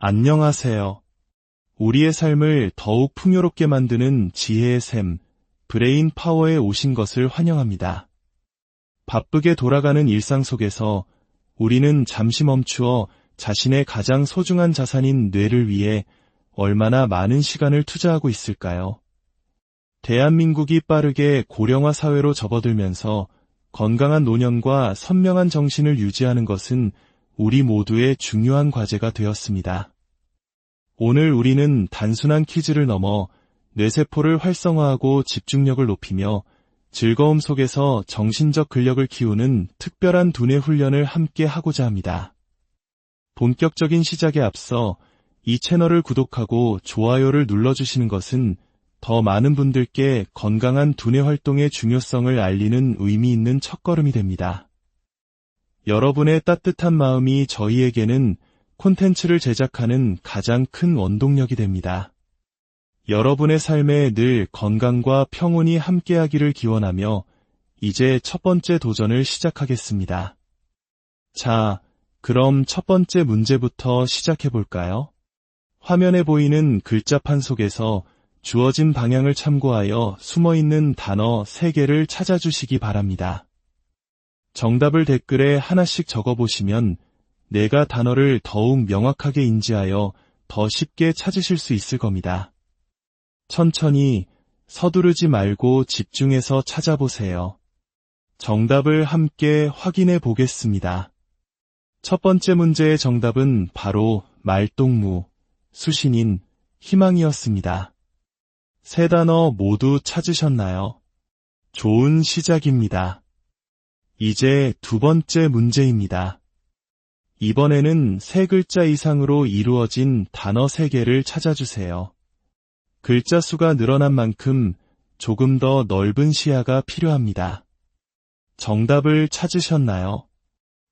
안녕하세요. 우리의 삶을 더욱 풍요롭게 만드는 지혜의 샘, 브레인 파워에 오신 것을 환영합니다. 바쁘게 돌아가는 일상 속에서 우리는 잠시 멈추어 자신의 가장 소중한 자산인 뇌를 위해 얼마나 많은 시간을 투자하고 있을까요? 대한민국이 빠르게 고령화 사회로 접어들면서 건강한 노년과 선명한 정신을 유지하는 것은 우리 모두의 중요한 과제가 되었습니다. 오늘 우리는 단순한 퀴즈를 넘어 뇌세포를 활성화하고 집중력을 높이며 즐거움 속에서 정신적 근력을 키우는 특별한 두뇌 훈련을 함께 하고자 합니다. 본격적인 시작에 앞서 이 채널을 구독하고 좋아요를 눌러주시는 것은 더 많은 분들께 건강한 두뇌 활동의 중요성을 알리는 의미 있는 첫걸음이 됩니다. 여러분의 따뜻한 마음이 저희에게는 콘텐츠를 제작하는 가장 큰 원동력이 됩니다. 여러분의 삶에 늘 건강과 평온이 함께하기를 기원하며 이제 첫 번째 도전을 시작하겠습니다. 자, 그럼 첫 번째 문제부터 시작해볼까요? 화면에 보이는 글자판 속에서 주어진 방향을 참고하여 숨어있는 단어 3개를 찾아주시기 바랍니다. 정답을 댓글에 하나씩 적어보시면 내가 단어를 더욱 명확하게 인지하여 더 쉽게 찾으실 수 있을 겁니다. 천천히 서두르지 말고 집중해서 찾아보세요. 정답을 함께 확인해 보겠습니다. 첫 번째 문제의 정답은 바로 말동무, 수신인, 희망이었습니다. 3단어 모두 찾으셨나요? 좋은 시작입니다. 이제 두 번째 문제입니다. 이번에는 3글자 이상으로 이루어진 단어 3개를 찾아주세요. 글자 수가 늘어난 만큼 조금 더 넓은 시야가 필요합니다. 정답을 찾으셨나요?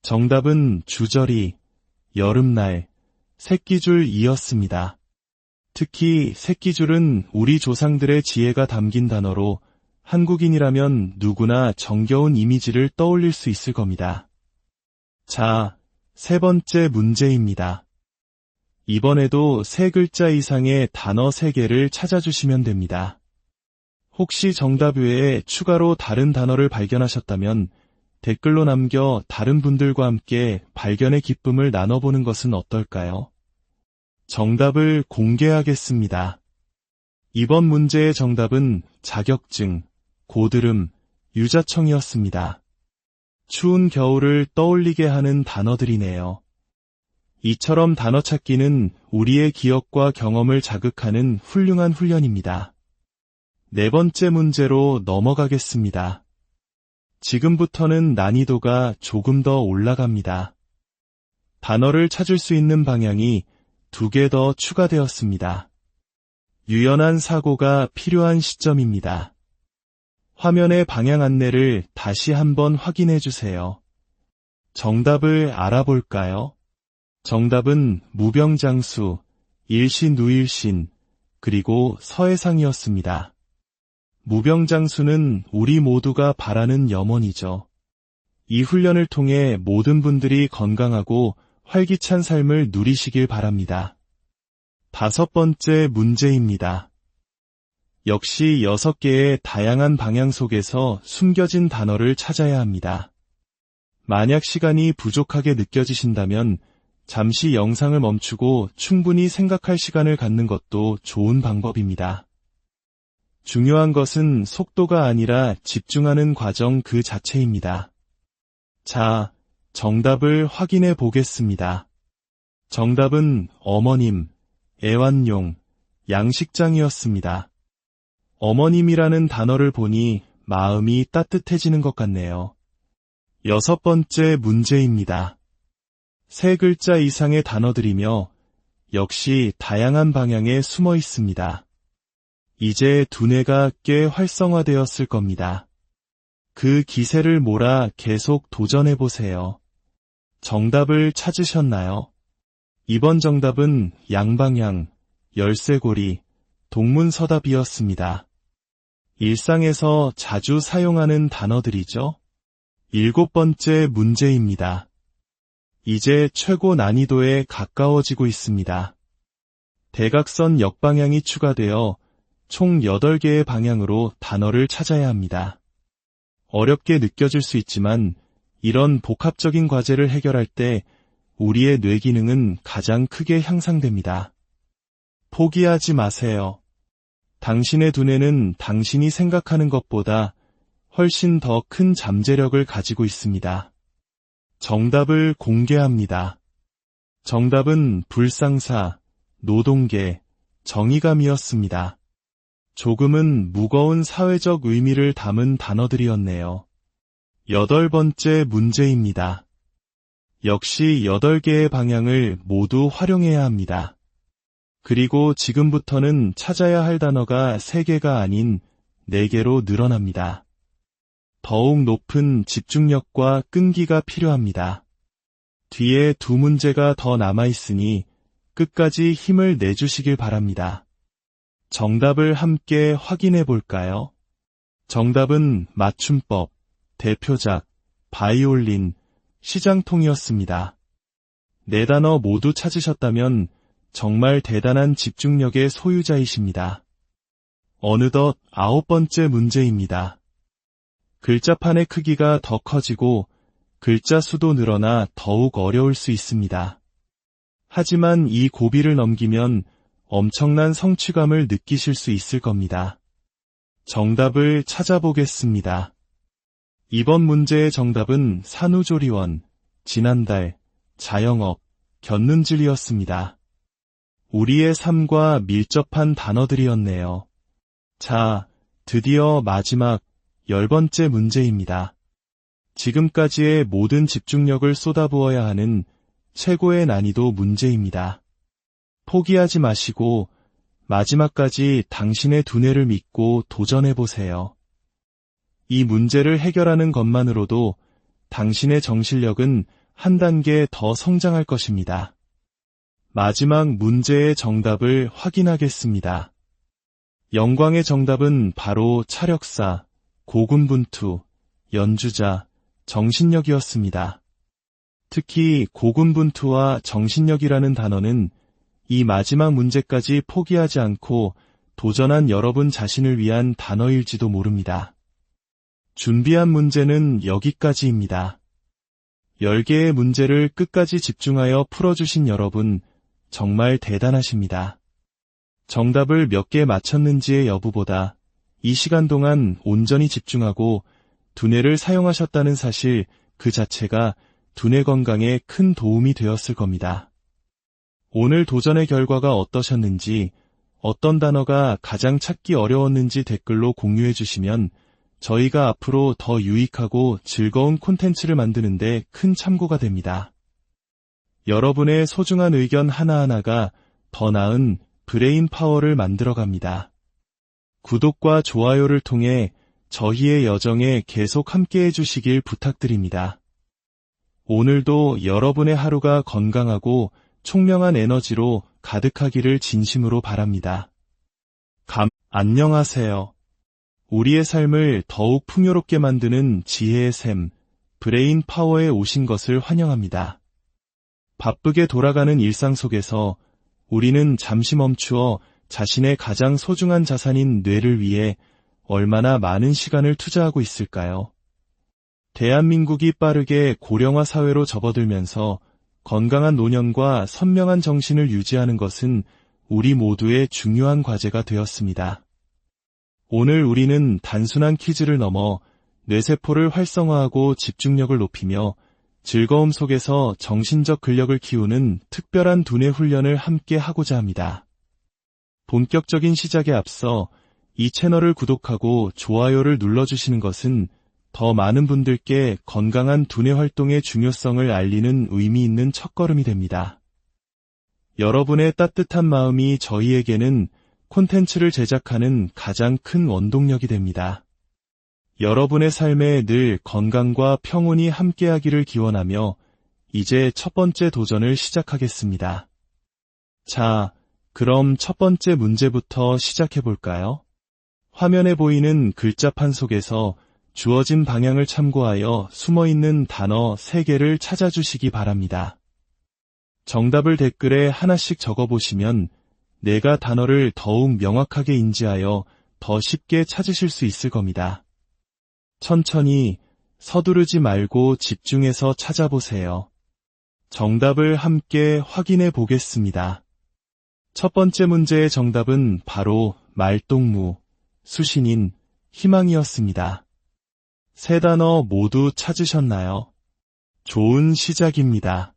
정답은 주저리, 여름날, 새끼줄이었습니다. 특히 새끼줄은 우리 조상들의 지혜가 담긴 단어로 한국인이라면 누구나 정겨운 이미지를 떠올릴 수 있을 겁니다. 자, 세 번째 문제입니다. 이번에도 3글자 이상의 단어 3개를 찾아주시면 됩니다. 혹시 정답 외에 추가로 다른 단어를 발견하셨다면 댓글로 남겨 다른 분들과 함께 발견의 기쁨을 나눠보는 것은 어떨까요? 정답을 공개하겠습니다. 이번 문제의 정답은 자격증, 고드름, 유자청이었습니다. 추운 겨울을 떠올리게 하는 단어들이네요. 이처럼 단어 찾기는 우리의 기억과 경험을 자극하는 훌륭한 훈련입니다. 네 번째 문제로 넘어가겠습니다. 지금부터는 난이도가 조금 더 올라갑니다. 단어를 찾을 수 있는 방향이 2개 더 추가되었습니다. 유연한 사고가 필요한 시점입니다. 화면의 방향 안내를 다시 한번 확인해 주세요. 정답을 알아볼까요? 정답은 무병장수, 일신누일신, 그리고 서해상이었습니다. 무병장수는 우리 모두가 바라는 염원이죠. 이 훈련을 통해 모든 분들이 건강하고 활기찬 삶을 누리시길 바랍니다. 5번째 문제입니다. 역시 6개의 다양한 방향 속에서 숨겨진 단어를 찾아야 합니다. 만약 시간이 부족하게 느껴지신다면 잠시 영상을 멈추고 충분히 생각할 시간을 갖는 것도 좋은 방법입니다. 중요한 것은 속도가 아니라 집중하는 과정 그 자체입니다. 자, 정답을 확인해 보겠습니다. 정답은 어머님, 애완용, 양식장이었습니다. 어머님이라는 단어를 보니 마음이 따뜻해지는 것 같네요. 6번째 문제입니다. 3글자 이상의 단어들이며 역시 다양한 방향에 숨어 있습니다. 이제 두뇌가 꽤 활성화되었을 겁니다. 그 기세를 몰아 계속 도전해보세요. 정답을 찾으셨나요? 이번 정답은 양방향, 열쇠고리, 동문서답이었습니다. 일상에서 자주 사용하는 단어들이죠. 7번째 문제입니다. 이제 최고 난이도에 가까워지고 있습니다. 대각선 역방향이 추가되어 총 8개의 방향으로 단어를 찾아야 합니다. 어렵게 느껴질 수 있지만 이런 복합적인 과제를 해결할 때 우리의 뇌 기능은 가장 크게 향상됩니다. 포기하지 마세요. 당신의 두뇌는 당신이 생각하는 것보다 훨씬 더 큰 잠재력을 가지고 있습니다. 정답을 공개합니다. 정답은 불상사, 노동계, 정의감이었습니다. 조금은 무거운 사회적 의미를 담은 단어들이었네요. 8번째 문제입니다. 역시 8개의 방향을 모두 활용해야 합니다. 그리고 지금부터는 찾아야 할 단어가 3개가 아닌 4개로 늘어납니다. 더욱 높은 집중력과 끈기가 필요합니다. 뒤에 2문제가 더 남아있으니 끝까지 힘을 내주시길 바랍니다. 정답을 함께 확인해 볼까요? 정답은 맞춤법, 대표작, 바이올린, 시장통이었습니다. 4단어 모두 찾으셨다면 정말 대단한 집중력의 소유자이십니다. 어느덧 9번째 문제입니다. 글자판의 크기가 더 커지고 글자 수도 늘어나 더욱 어려울 수 있습니다. 하지만 이 고비를 넘기면 엄청난 성취감을 느끼실 수 있을 겁니다. 정답을 찾아보겠습니다. 이번 문제의 정답은 산후조리원, 지난달, 자영업, 곁눈질이었습니다. 우리의 삶과 밀접한 단어들이었네요. 자, 드디어 마지막 10번째 문제입니다. 지금까지의 모든 집중력을 쏟아부어야 하는 최고의 난이도 문제입니다. 포기하지 마시고 마지막까지 당신의 두뇌를 믿고 도전해보세요. 이 문제를 해결하는 것만으로도 당신의 정신력은 한 단계 더 성장할 것입니다. 마지막 문제의 정답을 확인하겠습니다. 영광의 정답은 바로 차력사, 고군분투, 연주자, 정신력이었습니다. 특히 고군분투와 정신력이라는 단어는 이 마지막 문제까지 포기하지 않고 도전한 여러분 자신을 위한 단어일지도 모릅니다. 준비한 문제는 여기까지입니다. 10개의 문제를 끝까지 집중하여 풀어주신 여러분, 정말 대단하십니다. 정답을 몇 개 맞췄는지의 여부보다 이 시간 동안 온전히 집중하고 두뇌를 사용하셨다는 사실 그 자체가 두뇌 건강에 큰 도움이 되었을 겁니다. 오늘 도전의 결과가 어떠셨는지, 어떤 단어가 가장 찾기 어려웠는지 댓글로 공유해 주시면 저희가 앞으로 더 유익하고 즐거운 콘텐츠를 만드는데 큰 참고가 됩니다. 여러분의 소중한 의견 하나하나가 더 나은 브레인 파워를 만들어갑니다. 구독과 좋아요를 통해 저희의 여정에 계속 함께해 주시길 부탁드립니다. 오늘도 여러분의 하루가 건강하고 총명한 에너지로 가득하기를 진심으로 바랍니다. 안녕하세요. 우리의 삶을 더욱 풍요롭게 만드는 지혜의 샘, 브레인 파워에 오신 것을 환영합니다. 바쁘게 돌아가는 일상 속에서 우리는 잠시 멈추어 자신의 가장 소중한 자산인 뇌를 위해 얼마나 많은 시간을 투자하고 있을까요? 대한민국이 빠르게 고령화 사회로 접어들면서 건강한 노년과 선명한 정신을 유지하는 것은 우리 모두의 중요한 과제가 되었습니다. 오늘 우리는 단순한 퀴즈를 넘어 뇌세포를 활성화하고 집중력을 높이며 즐거움 속에서 정신적 근력을 키우는 특별한 두뇌 훈련을 함께 하고자 합니다. 본격적인 시작에 앞서 이 채널을 구독하고 좋아요를 눌러주시는 것은 더 많은 분들께 건강한 두뇌 활동의 중요성을 알리는 의미 있는 첫걸음이 됩니다. 여러분의 따뜻한 마음이 저희에게는 콘텐츠를 제작하는 가장 큰 원동력이 됩니다. 여러분의 삶에 늘 건강과 평온이 함께하기를 기원하며 이제 첫 번째 도전을 시작하겠습니다. 자, 그럼 첫 번째 문제부터 시작해볼까요? 화면에 보이는 글자판 속에서 주어진 방향을 참고하여 숨어있는 단어 3개를 찾아주시기 바랍니다. 정답을 댓글에 하나씩 적어보시면 내가 단어를 더욱 명확하게 인지하여 더 쉽게 찾으실 수 있을 겁니다. 천천히 서두르지 말고 집중해서 찾아보세요. 정답을 함께 확인해 보겠습니다. 첫 번째 문제의 정답은 바로 말동무, 수신인, 희망이었습니다. 세 단어 모두 찾으셨나요? 좋은 시작입니다.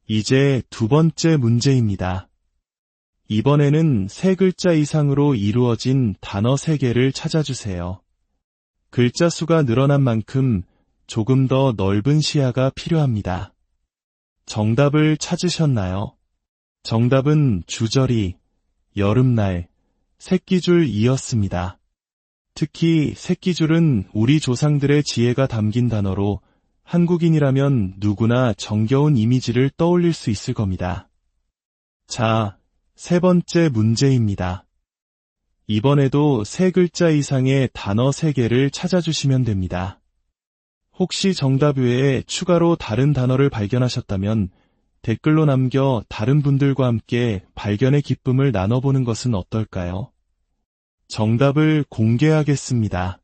이제 두 번째 문제입니다. 이번에는 세 글자 이상으로 이루어진 단어 세 개를 찾아주세요. 글자 수가 늘어난 만큼 조금 더 넓은 시야가 필요합니다. 정답을 찾으셨나요? 정답은 주저리, 여름날, 새끼줄이었습니다. 특히 새끼줄은 우리 조상들의 지혜가 담긴 단어로 한국인이라면 누구나 정겨운 이미지를 떠올릴 수 있을 겁니다. 자, 세 번째 문제입니다. 이번에도 세 글자 이상의 단어 세 개를 찾아주시면 됩니다. 혹시 정답 외에 추가로 다른 단어를 발견하셨다면 댓글로 남겨 다른 분들과 함께 발견의 기쁨을 나눠보는 것은 어떨까요? 정답을 공개하겠습니다.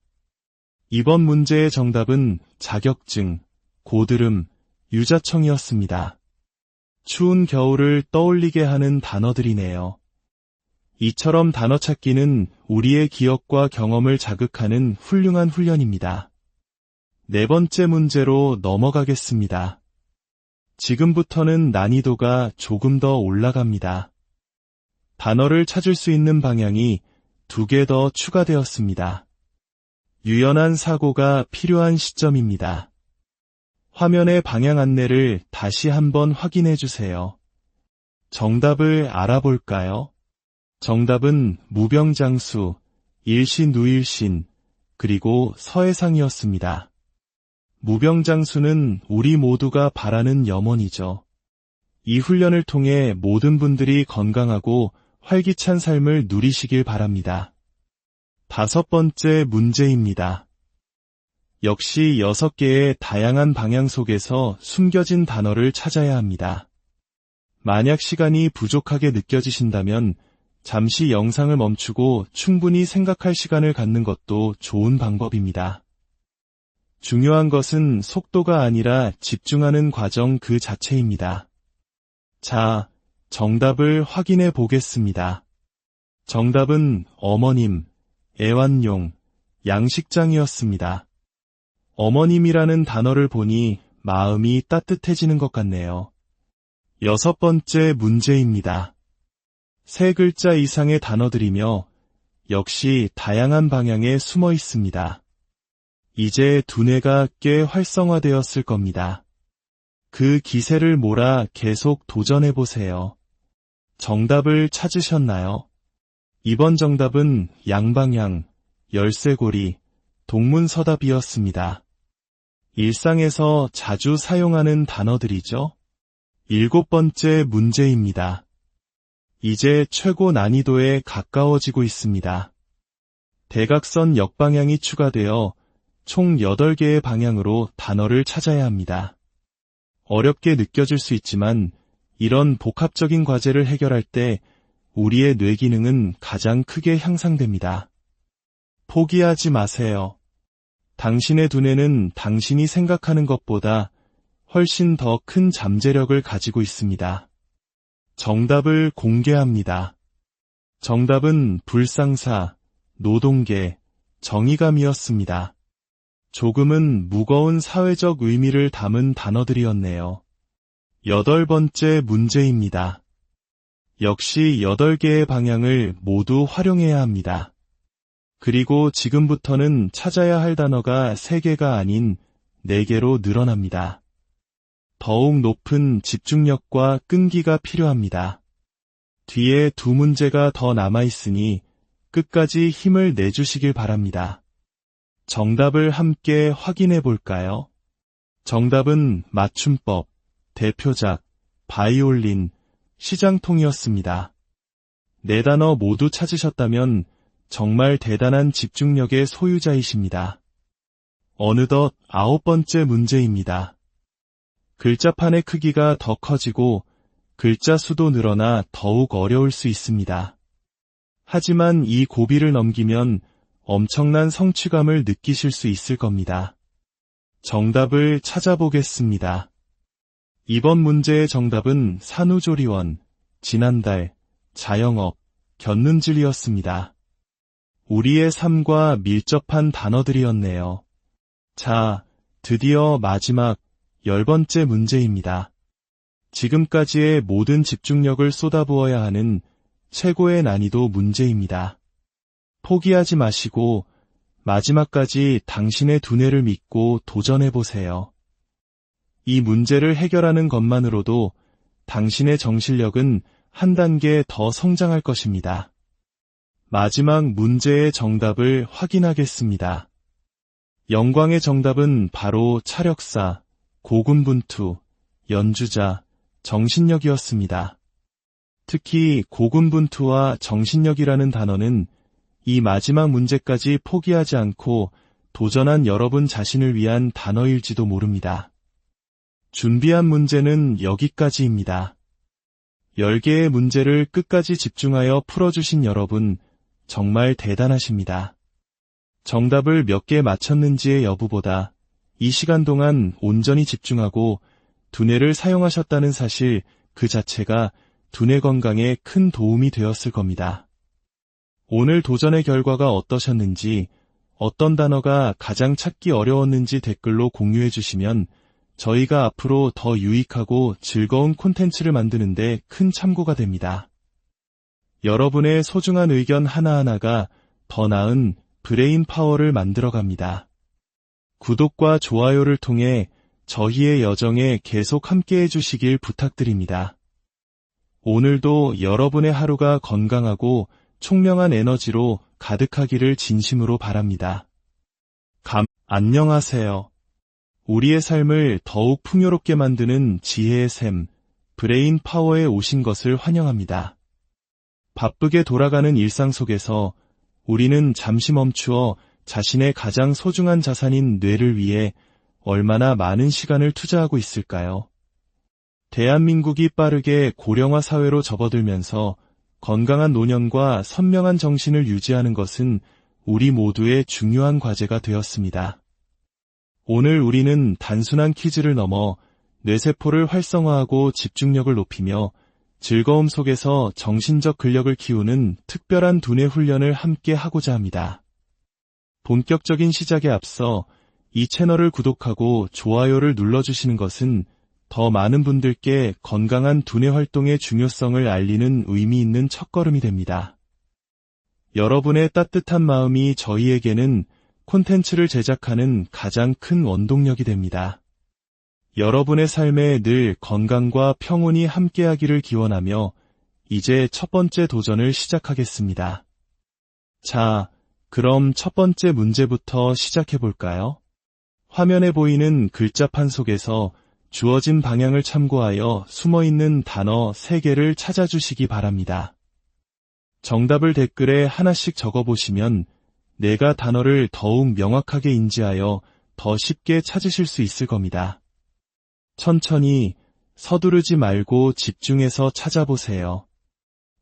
이번 문제의 정답은 자격증, 고드름, 유자청이었습니다. 추운 겨울을 떠올리게 하는 단어들이네요. 이처럼 단어 찾기는 우리의 기억과 경험을 자극하는 훌륭한 훈련입니다. 네 번째 문제로 넘어가겠습니다. 지금부터는 난이도가 조금 더 올라갑니다. 단어를 찾을 수 있는 방향이 두 개 더 추가되었습니다. 유연한 사고가 필요한 시점입니다. 화면의 방향 안내를 다시 한번 확인해 주세요. 정답을 알아볼까요? 정답은 무병장수, 일신우일신, 그리고 서해상이었습니다. 무병장수는 우리 모두가 바라는 염원이죠. 이 훈련을 통해 모든 분들이 건강하고 활기찬 삶을 누리시길 바랍니다. 다섯 번째 문제입니다. 역시 6개의 다양한 방향 속에서 숨겨진 단어를 찾아야 합니다. 만약 시간이 부족하게 느껴지신다면 잠시 영상을 멈추고 충분히 생각할 시간을 갖는 것도 좋은 방법입니다. 중요한 것은 속도가 아니라 집중하는 과정 그 자체입니다. 자, 정답을 확인해 보겠습니다. 정답은 어머님, 애완용, 양식장이었습니다. 어머님이라는 단어를 보니 마음이 따뜻해지는 것 같네요. 여섯 번째 문제입니다. 세 글자 이상의 단어들이며 역시 다양한 방향에 숨어 있습니다. 이제 두뇌가 꽤 활성화되었을 겁니다. 그 기세를 몰아 계속 도전해보세요. 정답을 찾으셨나요? 이번 정답은 양방향, 열쇠고리, 동문서답이었습니다. 일상에서 자주 사용하는 단어들이죠. 일곱 번째 문제입니다. 이제 최고 난이도에 가까워지고 있습니다. 대각선 역방향이 추가되어 총 8개의 방향으로 단어를 찾아야 합니다. 어렵게 느껴질 수 있지만 이런 복합적인 과제를 해결할 때 우리의 뇌 기능은 가장 크게 향상됩니다. 포기하지 마세요. 당신의 두뇌는 당신이 생각하는 것보다 훨씬 더 큰 잠재력을 가지고 있습니다. 정답을 공개합니다. 정답은 불상사, 노동계, 정의감이었습니다. 조금은 무거운 사회적 의미를 담은 단어들이었네요. 여덟 번째 문제입니다. 역시 8개의 방향을 모두 활용해야 합니다. 그리고 지금부터는 찾아야 할 단어가 3개가 아닌 4개로 늘어납니다. 더욱 높은 집중력과 끈기가 필요합니다. 뒤에 2 문제가 더 남아있으니 끝까지 힘을 내주시길 바랍니다. 정답을 함께 확인해 볼까요? 정답은 맞춤법, 대표작, 바이올린, 시장통이었습니다. 4단어 모두 찾으셨다면 정말 대단한 집중력의 소유자이십니다. 어느덧 9번째 문제입니다. 글자판의 크기가 더 커지고 글자 수도 늘어나 더욱 어려울 수 있습니다. 하지만 이 고비를 넘기면 엄청난 성취감을 느끼실 수 있을 겁니다. 정답을 찾아보겠습니다. 이번 문제의 정답은 산후조리원, 지난달, 자영업, 곁눈질이었습니다. 우리의 삶과 밀접한 단어들이었네요. 자, 드디어 마지막 10번째 문제입니다. 지금까지의 모든 집중력을 쏟아부어야 하는 최고의 난이도 문제입니다. 포기하지 마시고 마지막까지 당신의 두뇌를 믿고 도전해보세요. 이 문제를 해결하는 것만으로도 당신의 정신력은 한 단계 더 성장할 것입니다. 마지막 문제의 정답을 확인하겠습니다. 영광의 정답은 바로 차력사, 고군분투, 연주자, 정신력이었습니다. 특히 고군분투와 정신력이라는 단어는 이 마지막 문제까지 포기하지 않고 도전한 여러분 자신을 위한 단어일지도 모릅니다. 준비한 문제는 여기까지입니다. 10개의 문제를 끝까지 집중하여 풀어주신 여러분, 정말 대단하십니다. 정답을 몇 개 맞췄는지의 여부보다 이 시간 동안 온전히 집중하고 두뇌를 사용하셨다는 사실 그 자체가 두뇌 건강에 큰 도움이 되었을 겁니다. 오늘 도전의 결과가 어떠셨는지, 어떤 단어가 가장 찾기 어려웠는지 댓글로 공유해 주시면 저희가 앞으로 더 유익하고 즐거운 콘텐츠를 만드는데 큰 참고가 됩니다. 여러분의 소중한 의견 하나하나가 더 나은 브레인 파워를 만들어갑니다. 구독과 좋아요를 통해 저희의 여정에 계속 함께해 주시길 부탁드립니다. 오늘도 여러분의 하루가 건강하고 총명한 에너지로 가득하기를 진심으로 바랍니다. 안녕하세요. 우리의 삶을 더욱 풍요롭게 만드는 지혜의 샘, 브레인 파워에 오신 것을 환영합니다. 바쁘게 돌아가는 일상 속에서 우리는 잠시 멈추어 자신의 가장 소중한 자산인 뇌를 위해 얼마나 많은 시간을 투자하고 있을까요? 대한민국이 빠르게 고령화 사회로 접어들면서 건강한 노년과 선명한 정신을 유지하는 것은 우리 모두의 중요한 과제가 되었습니다. 오늘 우리는 단순한 퀴즈를 넘어 뇌세포를 활성화하고 집중력을 높이며 즐거움 속에서 정신적 근력을 키우는 특별한 두뇌 훈련을 함께 하고자 합니다. 본격적인 시작에 앞서 이 채널을 구독하고 좋아요를 눌러주시는 것은 더 많은 분들께 건강한 두뇌 활동의 중요성을 알리는 의미 있는 첫걸음이 됩니다. 여러분의 따뜻한 마음이 저희에게는 콘텐츠를 제작하는 가장 큰 원동력이 됩니다. 여러분의 삶에 늘 건강과 평온이 함께하기를 기원하며 이제 첫 번째 도전을 시작하겠습니다. 자, 그럼 첫 번째 문제부터 시작해볼까요? 화면에 보이는 글자판 속에서 주어진 방향을 참고하여 숨어있는 단어 3개를 찾아주시기 바랍니다. 정답을 댓글에 하나씩 적어보시면 내가 단어를 더욱 명확하게 인지하여 더 쉽게 찾으실 수 있을 겁니다. 천천히 서두르지 말고 집중해서 찾아보세요.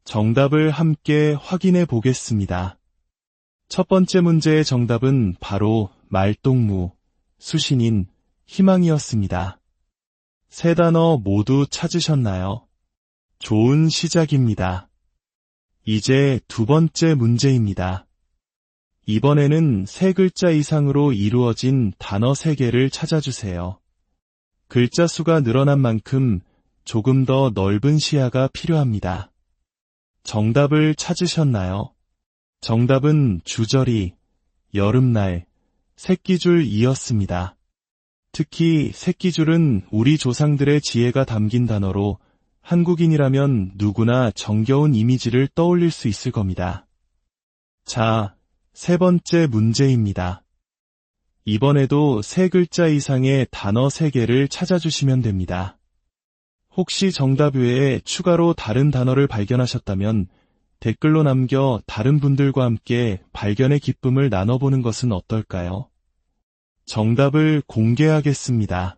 정답을 함께 확인해 보겠습니다. 첫 번째 문제의 정답은 바로 말동무, 수신인, 희망이었습니다. 3단어 모두 찾으셨나요? 좋은 시작입니다. 이제 두 번째 문제입니다. 이번에는 3글자 이상으로 이루어진 단어 3개를 찾아주세요. 글자 수가 늘어난 만큼 조금 더 넓은 시야가 필요합니다. 정답을 찾으셨나요? 정답은 주저리, 여름날, 새끼줄이었습니다. 특히 새끼줄은 우리 조상들의 지혜가 담긴 단어로 한국인이라면 누구나 정겨운 이미지를 떠올릴 수 있을 겁니다. 자, 3번째 문제입니다. 이번에도 3글자 이상의 단어 3개를 찾아주시면 됩니다. 혹시 정답 외에 추가로 다른 단어를 발견하셨다면 댓글로 남겨 다른 분들과 함께 발견의 기쁨을 나눠보는 것은 어떨까요? 정답을 공개하겠습니다.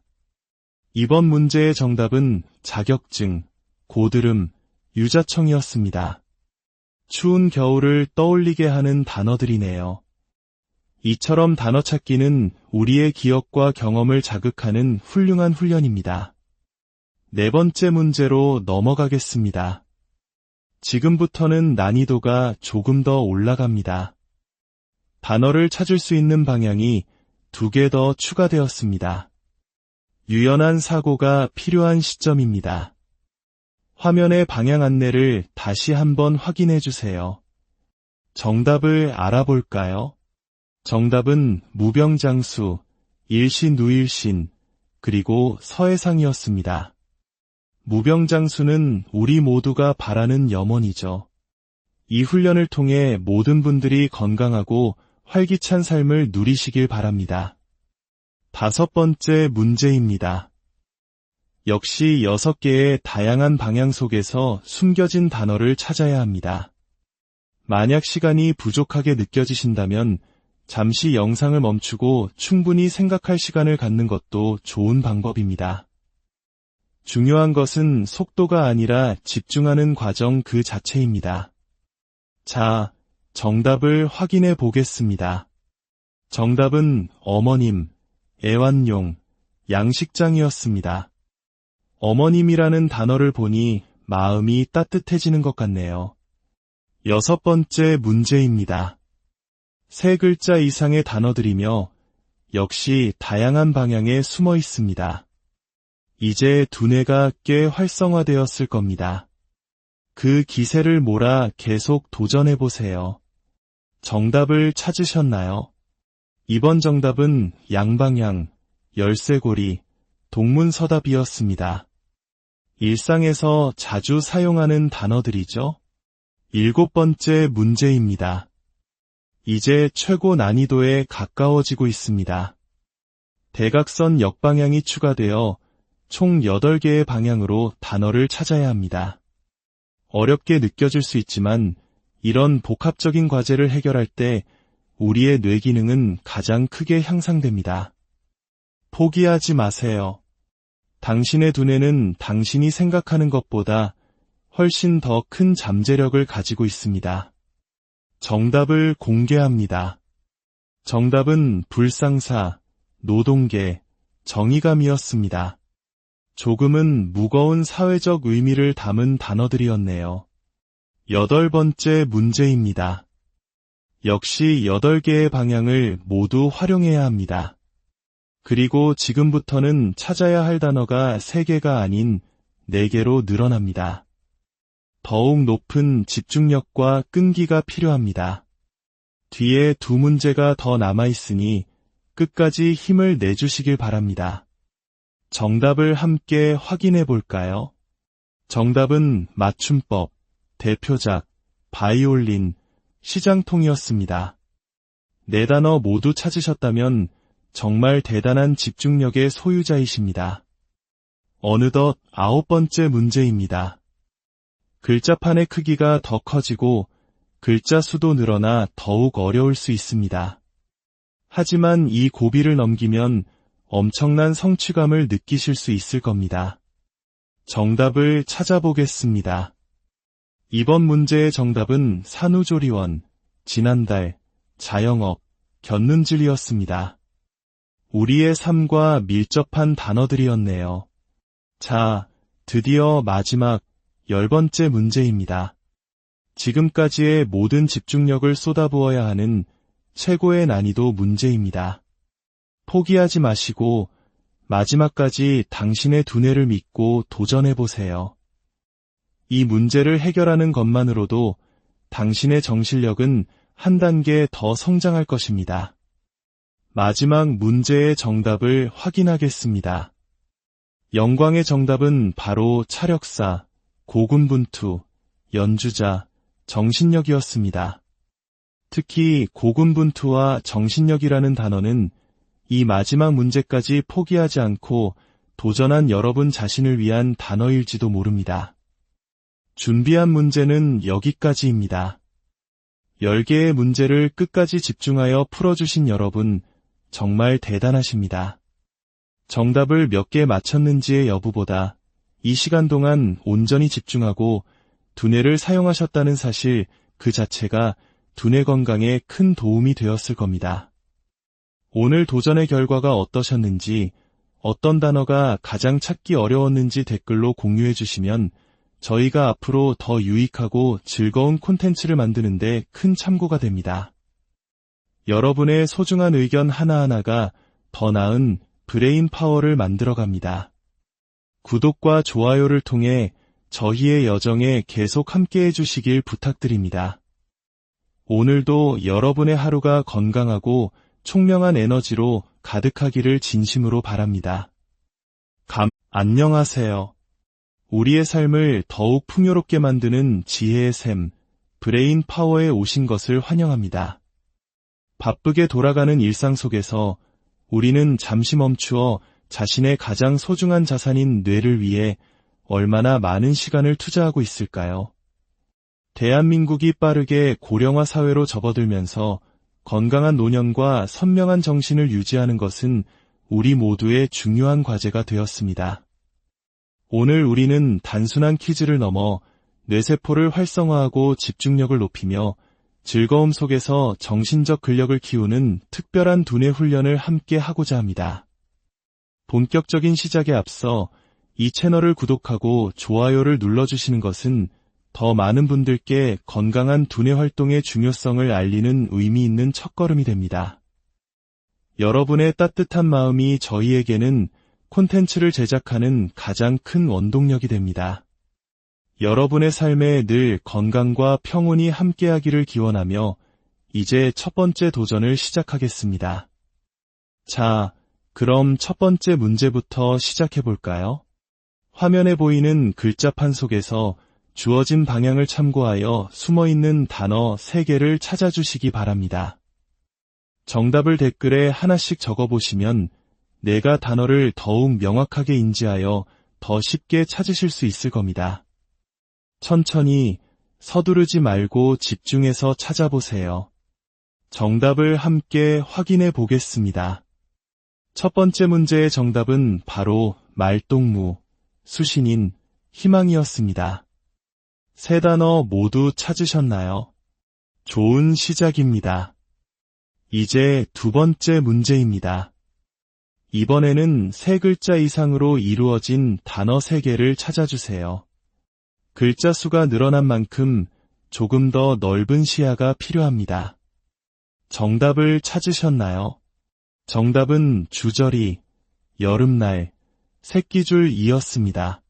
이번 문제의 정답은 자격증, 고드름, 유자청이었습니다. 추운 겨울을 떠올리게 하는 단어들이네요. 이처럼 단어 찾기는 우리의 기억과 경험을 자극하는 훌륭한 훈련입니다. 네 번째 문제로 넘어가겠습니다. 지금부터는 난이도가 조금 더 올라갑니다. 단어를 찾을 수 있는 방향이 2개 더 추가되었습니다. 유연한 사고가 필요한 시점입니다. 화면의 방향 안내를 다시 한번 확인해 주세요. 정답을 알아볼까요? 정답은 무병장수, 일신우일신, 그리고 서해상이었습니다. 무병장수는 우리 모두가 바라는 염원이죠. 이 훈련을 통해 모든 분들이 건강하고 활기찬 삶을 누리시길 바랍니다. 5번째 문제입니다. 역시 6개의 다양한 방향 속에서 숨겨진 단어를 찾아야 합니다. 만약 시간이 부족하게 느껴지신다면 잠시 영상을 멈추고 충분히 생각할 시간을 갖는 것도 좋은 방법입니다. 중요한 것은 속도가 아니라 집중하는 과정 그 자체입니다. 자, 정답을 확인해 보겠습니다. 정답은 어머님, 애완용, 양식장이었습니다. 어머님이라는 단어를 보니 마음이 따뜻해지는 것 같네요. 6번째 문제입니다. 3글자 이상의 단어들이며 역시 다양한 방향에 숨어 있습니다. 이제 두뇌가 꽤 활성화되었을 겁니다. 그 기세를 몰아 계속 도전해보세요. 정답을 찾으셨나요? 이번 정답은 양방향, 열쇠고리, 동문서답이었습니다. 일상에서 자주 사용하는 단어들이죠. 7번째 문제입니다. 이제 최고 난이도에 가까워지고 있습니다. 대각선 역방향이 추가되어 총 8개의 방향으로 단어를 찾아야 합니다. 어렵게 느껴질 수 있지만 이런 복합적인 과제를 해결할 때 우리의 뇌 기능은 가장 크게 향상됩니다. 포기하지 마세요. 당신의 두뇌는 당신이 생각하는 것보다 훨씬 더 큰 잠재력을 가지고 있습니다. 정답을 공개합니다. 정답은 불상사, 노동계, 정의감이었습니다. 조금은 무거운 사회적 의미를 담은 단어들이었네요. 8번째 문제입니다. 역시 8개의 방향을 모두 활용해야 합니다. 그리고 지금부터는 찾아야 할 단어가 3개가 아닌 4개로 늘어납니다. 더욱 높은 집중력과 끈기가 필요합니다. 뒤에 2 문제가 더 남아있으니 끝까지 힘을 내주시길 바랍니다. 정답을 함께 확인해 볼까요? 정답은 맞춤법, 대표작, 바이올린, 시장통이었습니다. 4단어 모두 찾으셨다면 정말 대단한 집중력의 소유자이십니다. 어느덧 9번째 문제입니다. 글자판의 크기가 더 커지고 글자 수도 늘어나 더욱 어려울 수 있습니다. 하지만 이 고비를 넘기면 엄청난 성취감을 느끼실 수 있을 겁니다. 정답을 찾아보겠습니다. 이번 문제의 정답은 산후조리원, 지난달, 자영업, 곁눈질이었습니다. 우리의 삶과 밀접한 단어들이었네요. 자, 드디어 마지막 10번째 문제입니다. 지금까지의 모든 집중력을 쏟아부어야 하는 최고의 난이도 문제입니다. 포기하지 마시고 마지막까지 당신의 두뇌를 믿고 도전해보세요. 이 문제를 해결하는 것만으로도 당신의 정신력은 한 단계 더 성장할 것입니다. 마지막 문제의 정답을 확인하겠습니다. 영광의 정답은 바로 차력사, 고군분투, 연주자, 정신력이었습니다. 특히 고군분투와 정신력이라는 단어는 이 마지막 문제까지 포기하지 않고 도전한 여러분 자신을 위한 단어일지도 모릅니다. 준비한 문제는 여기까지입니다. 10개의 문제를 끝까지 집중하여 풀어주신 여러분, 정말 대단하십니다. 정답을 몇 개 맞췄는지의 여부보다 이 시간 동안 온전히 집중하고 두뇌를 사용하셨다는 사실 그 자체가 두뇌 건강에 큰 도움이 되었을 겁니다. 오늘 도전의 결과가 어떠셨는지, 어떤 단어가 가장 찾기 어려웠는지 댓글로 공유해 주시면 저희가 앞으로 더 유익하고 즐거운 콘텐츠를 만드는데 큰 참고가 됩니다. 여러분의 소중한 의견 하나하나가 더 나은 브레인 파워를 만들어갑니다. 구독과 좋아요를 통해 저희의 여정에 계속 함께해 주시길 부탁드립니다. 오늘도 여러분의 하루가 건강하고 총명한 에너지로 가득하기를 진심으로 바랍니다. 안녕하세요. 우리의 삶을 더욱 풍요롭게 만드는 지혜의 샘, 브레인 파워에 오신 것을 환영합니다. 바쁘게 돌아가는 일상 속에서 우리는 잠시 멈추어 자신의 가장 소중한 자산인 뇌를 위해 얼마나 많은 시간을 투자하고 있을까요? 대한민국이 빠르게 고령화 사회로 접어들면서 건강한 노년과 선명한 정신을 유지하는 것은 우리 모두의 중요한 과제가 되었습니다. 오늘 우리는 단순한 퀴즈를 넘어 뇌세포를 활성화하고 집중력을 높이며 즐거움 속에서 정신적 근력을 키우는 특별한 두뇌 훈련을 함께 하고자 합니다. 본격적인 시작에 앞서 이 채널을 구독하고 좋아요를 눌러주시는 것은 더 많은 분들께 건강한 두뇌 활동의 중요성을 알리는 의미 있는 첫걸음이 됩니다. 여러분의 따뜻한 마음이 저희에게는 콘텐츠를 제작하는 가장 큰 원동력이 됩니다. 여러분의 삶에 늘 건강과 평온이 함께하기를 기원하며 이제 첫 번째 도전을 시작하겠습니다. 자, 그럼 첫 번째 문제부터 시작해볼까요? 화면에 보이는 글자판 속에서 주어진 방향을 참고하여 숨어있는 단어 3개를 찾아주시기 바랍니다. 정답을 댓글에 하나씩 적어보시면 내가 단어를 더욱 명확하게 인지하여 더 쉽게 찾으실 수 있을 겁니다. 천천히 서두르지 말고 집중해서 찾아보세요. 정답을 함께 확인해 보겠습니다. 첫 번째 문제의 정답은 바로 말동무, 수신인, 희망이었습니다. 3단어 모두 찾으셨나요? 좋은 시작입니다. 이제 두 번째 문제입니다. 이번에는 3글자 이상으로 이루어진 단어 3개를 찾아주세요. 글자 수가 늘어난 만큼 조금 더 넓은 시야가 필요합니다. 정답을 찾으셨나요? 정답은 주저리, 여름날, 새끼줄이었습니다.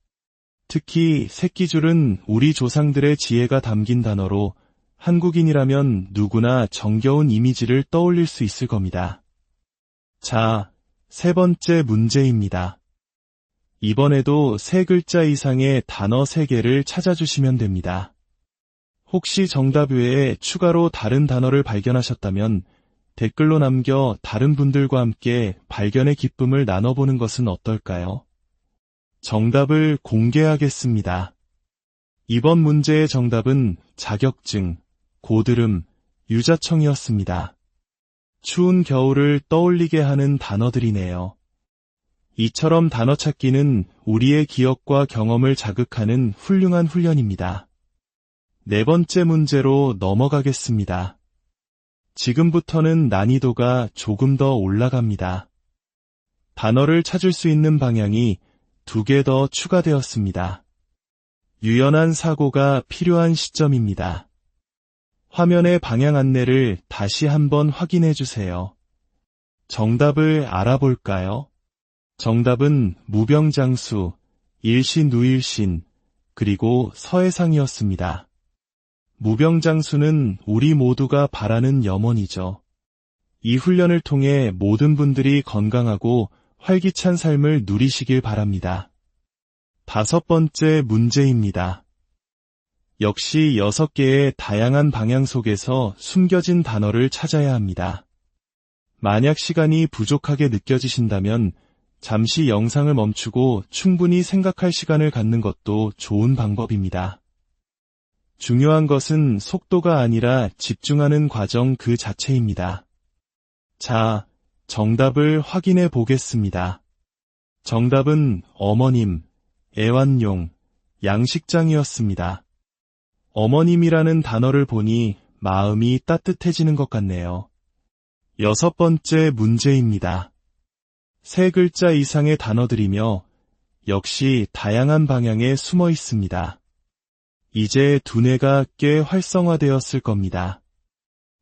특히 새끼줄은 우리 조상들의 지혜가 담긴 단어로 한국인이라면 누구나 정겨운 이미지를 떠올릴 수 있을 겁니다. 자, 세 번째 문제입니다. 이번에도 3글자 이상의 단어 3개를 찾아주시면 됩니다. 혹시 정답 외에 추가로 다른 단어를 발견하셨다면 댓글로 남겨 다른 분들과 함께 발견의 기쁨을 나눠보는 것은 어떨까요? 정답을 공개하겠습니다. 이번 문제의 정답은 자격증, 고드름, 유자청이었습니다. 추운 겨울을 떠올리게 하는 단어들이네요. 이처럼 단어 찾기는 우리의 기억과 경험을 자극하는 훌륭한 훈련입니다. 네 번째 문제로 넘어가겠습니다. 지금부터는 난이도가 조금 더 올라갑니다. 단어를 찾을 수 있는 방향이 2개 더 추가되었습니다. 유연한 사고가 필요한 시점입니다. 화면의 방향 안내를 다시 한번 확인해 주세요. 정답을 알아볼까요? 정답은 무병장수, 일신누일신, 그리고 서해상이었습니다. 무병장수는 우리 모두가 바라는 염원이죠. 이 훈련을 통해 모든 분들이 건강하고 활기찬 삶을 누리시길 바랍니다. 5번째 문제입니다. 역시 6개의 다양한 방향 속에서 숨겨진 단어를 찾아야 합니다. 만약 시간이 부족하게 느껴지신다면 잠시 영상을 멈추고 충분히 생각할 시간을 갖는 것도 좋은 방법입니다. 중요한 것은 속도가 아니라 집중하는 과정 그 자체입니다. 자, 정답을 확인해 보겠습니다. 정답은 어머님, 애완용, 양식장이었습니다. 어머님이라는 단어를 보니 마음이 따뜻해지는 것 같네요. 6번째 문제입니다. 3글자 이상의 단어들이며 역시 다양한 방향에 숨어 있습니다. 이제 두뇌가 꽤 활성화되었을 겁니다.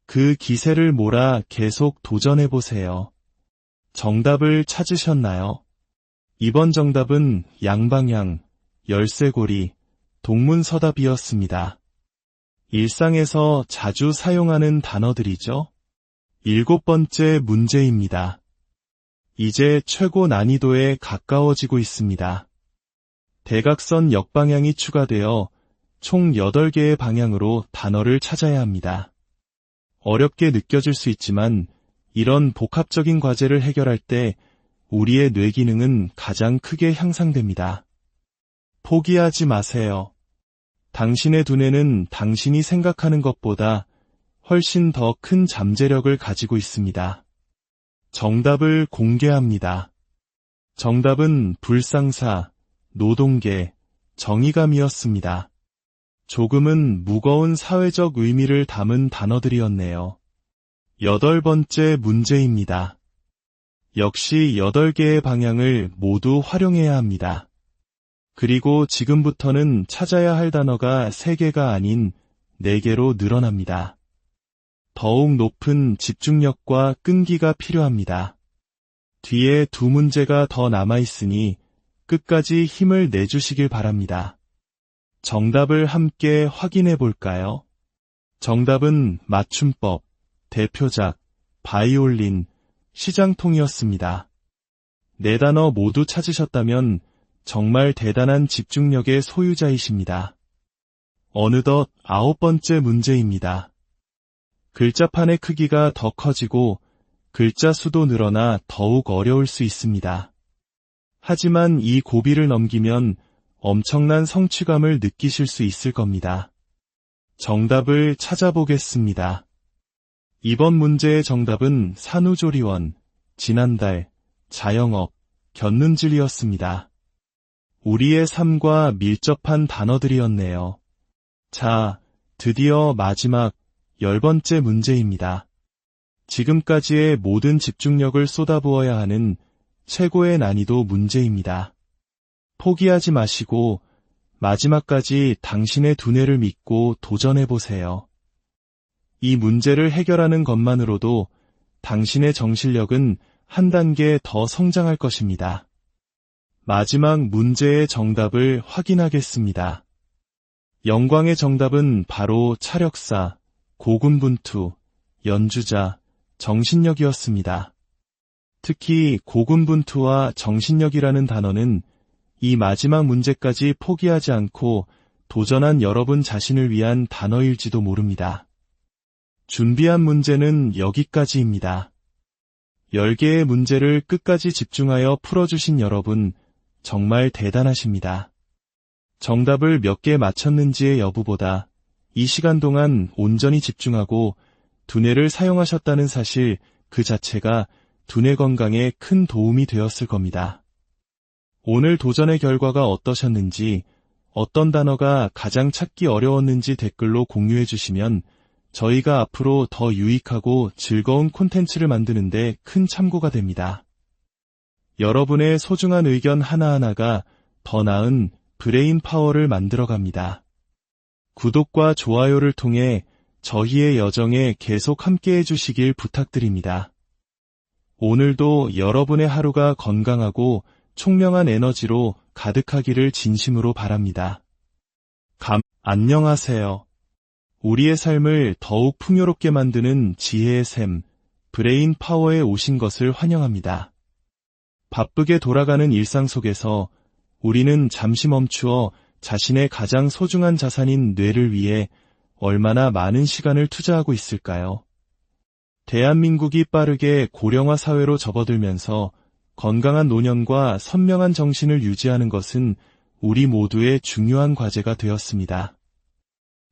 그 기세를 몰아 계속 도전해보세요. 정답을 찾으셨나요? 이번 정답은 양방향, 열쇠고리, 동문서답이었습니다. 일상에서 자주 사용하는 단어들이죠. 7번째 문제입니다. 이제 최고 난이도에 가까워지고 있습니다. 대각선 역방향이 추가되어 총 8개의 방향으로 단어를 찾아야 합니다. 어렵게 느껴질 수 있지만 이런 복합적인 과제를 해결할 때 우리의 뇌 기능은 가장 크게 향상됩니다. 포기하지 마세요. 당신의 두뇌는 당신이 생각하는 것보다 훨씬 더 큰 잠재력을 가지고 있습니다. 정답을 공개합니다. 정답은 불상사, 노동계, 정의감이었습니다. 조금은 무거운 사회적 의미를 담은 단어들이었네요. 8번째 문제입니다. 역시 8개의 방향을 모두 활용해야 합니다. 그리고 지금부터는 찾아야 할 단어가 3개가 아닌 4개로 늘어납니다. 더욱 높은 집중력과 끈기가 필요합니다. 뒤에 2문제가 더 남아있으니 끝까지 힘을 내주시길 바랍니다. 정답을 함께 확인해 볼까요? 정답은 맞춤법, 대표작, 바이올린, 시장통이었습니다. 4단어 모두 찾으셨다면 정말 대단한 집중력의 소유자이십니다. 어느덧 9번째 문제입니다. 글자판의 크기가 더 커지고 글자 수도 늘어나 더욱 어려울 수 있습니다. 하지만 이 고비를 넘기면 엄청난 성취감을 느끼실 수 있을 겁니다. 정답을 찾아보겠습니다. 이번 문제의 정답은 산후조리원, 지난달, 자영업, 곁눈질이었습니다. 우리의 삶과 밀접한 단어들이었네요. 자, 드디어 마지막 10번째 문제입니다. 지금까지의 모든 집중력을 쏟아부어야 하는 최고의 난이도 문제입니다. 포기하지 마시고 마지막까지 당신의 두뇌를 믿고 도전해보세요. 이 문제를 해결하는 것만으로도 당신의 정신력은 한 단계 더 성장할 것입니다. 마지막 문제의 정답을 확인하겠습니다. 영광의 정답은 바로 차력사, 고군분투, 연주자, 정신력이었습니다. 특히 고군분투와 정신력이라는 단어는 이 마지막 문제까지 포기하지 않고 도전한 여러분 자신을 위한 단어일지도 모릅니다. 준비한 문제는 여기까지입니다. 10개의 문제를 끝까지 집중하여 풀어주신 여러분, 정말 대단하십니다. 정답을 몇 개 맞췄는지의 여부보다 이 시간 동안 온전히 집중하고 두뇌를 사용하셨다는 사실 그 자체가 두뇌 건강에 큰 도움이 되었을 겁니다. 오늘 도전의 결과가 어떠셨는지, 어떤 단어가 가장 찾기 어려웠는지 댓글로 공유해 주시면 저희가 앞으로 더 유익하고 즐거운 콘텐츠를 만드는데 큰 참고가 됩니다. 여러분의 소중한 의견 하나하나가 더 나은 브레인 파워를 만들어갑니다. 구독과 좋아요를 통해 저희의 여정에 계속 함께해 주시길 부탁드립니다. 오늘도 여러분의 하루가 건강하고 총명한 에너지로 가득하기를 진심으로 바랍니다. 안녕하세요. 우리의 삶을 더욱 풍요롭게 만드는 지혜의 샘, 브레인 파워에 오신 것을 환영합니다. 바쁘게 돌아가는 일상 속에서 우리는 잠시 멈추어 자신의 가장 소중한 자산인 뇌를 위해 얼마나 많은 시간을 투자하고 있을까요? 대한민국이 빠르게 고령화 사회로 접어들면서 건강한 노년과 선명한 정신을 유지하는 것은 우리 모두의 중요한 과제가 되었습니다.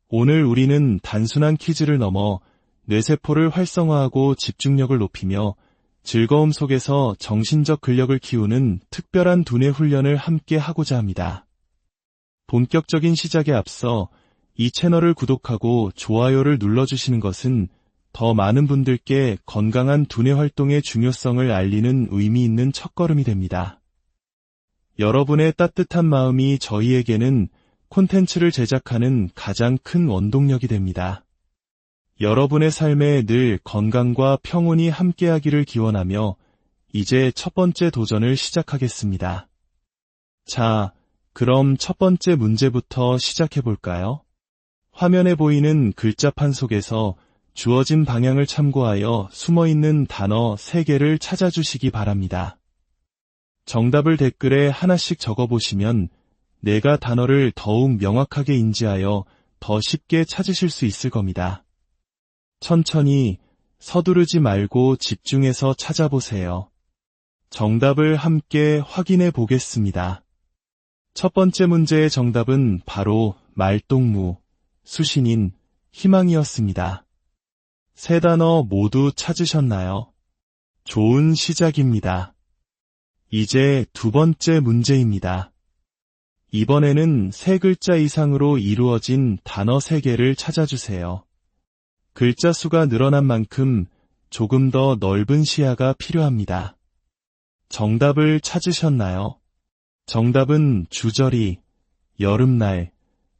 오늘 우리는 단순한 퀴즈를 넘어 뇌세포를 활성화하고 집중력을 높이며 즐거움 속에서 정신적 근력을 키우는 특별한 두뇌 훈련을 함께 하고자 합니다. 본격적인 시작에 앞서 이 채널을 구독하고 좋아요를 눌러주시는 것은 더 많은 분들께 건강한 두뇌 활동의 중요성을 알리는 의미 있는 첫걸음이 됩니다. 여러분의 따뜻한 마음이 저희에게는 콘텐츠를 제작하는 가장 큰 원동력이 됩니다. 여러분의 삶에 늘 건강과 평온이 함께하기를 기원하며 이제 첫 번째 도전을 시작하겠습니다. 자, 그럼 첫 번째 문제부터 시작해 볼까요? 화면에 보이는 글자판 속에서 주어진 방향을 참고하여 숨어있는 단어 3개를 찾아주시기 바랍니다. 정답을 댓글에 하나씩 적어보시면 내가 단어를 더욱 명확하게 인지하여 더 쉽게 찾으실 수 있을 겁니다. 천천히 서두르지 말고 집중해서 찾아보세요. 정답을 함께 확인해 보겠습니다. 첫 번째 문제의 정답은 바로 말동무, 수신인, 희망이었습니다. 세 단어 모두 찾으셨나요? 좋은 시작입니다. 이제 두 번째 문제입니다. 이번에는 3글자 이상으로 이루어진 단어 3개를 찾아주세요. 글자 수가 늘어난 만큼 조금 더 넓은 시야가 필요합니다. 정답을 찾으셨나요? 정답은 주저리, 여름날,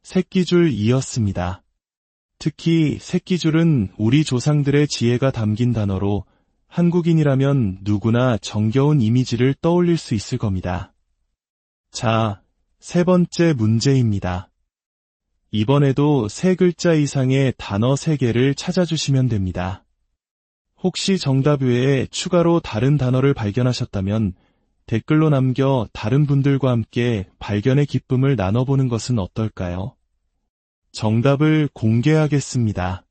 새끼줄이었습니다. 특히 새끼줄은 우리 조상들의 지혜가 담긴 단어로 한국인이라면 누구나 정겨운 이미지를 떠올릴 수 있을 겁니다. 자, 세 번째 문제입니다. 이번에도 3글자 이상의 단어 3개를 찾아주시면 됩니다. 혹시 정답 외에 추가로 다른 단어를 발견하셨다면 댓글로 남겨 다른 분들과 함께 발견의 기쁨을 나눠보는 것은 어떨까요? 정답을 공개하겠습니다.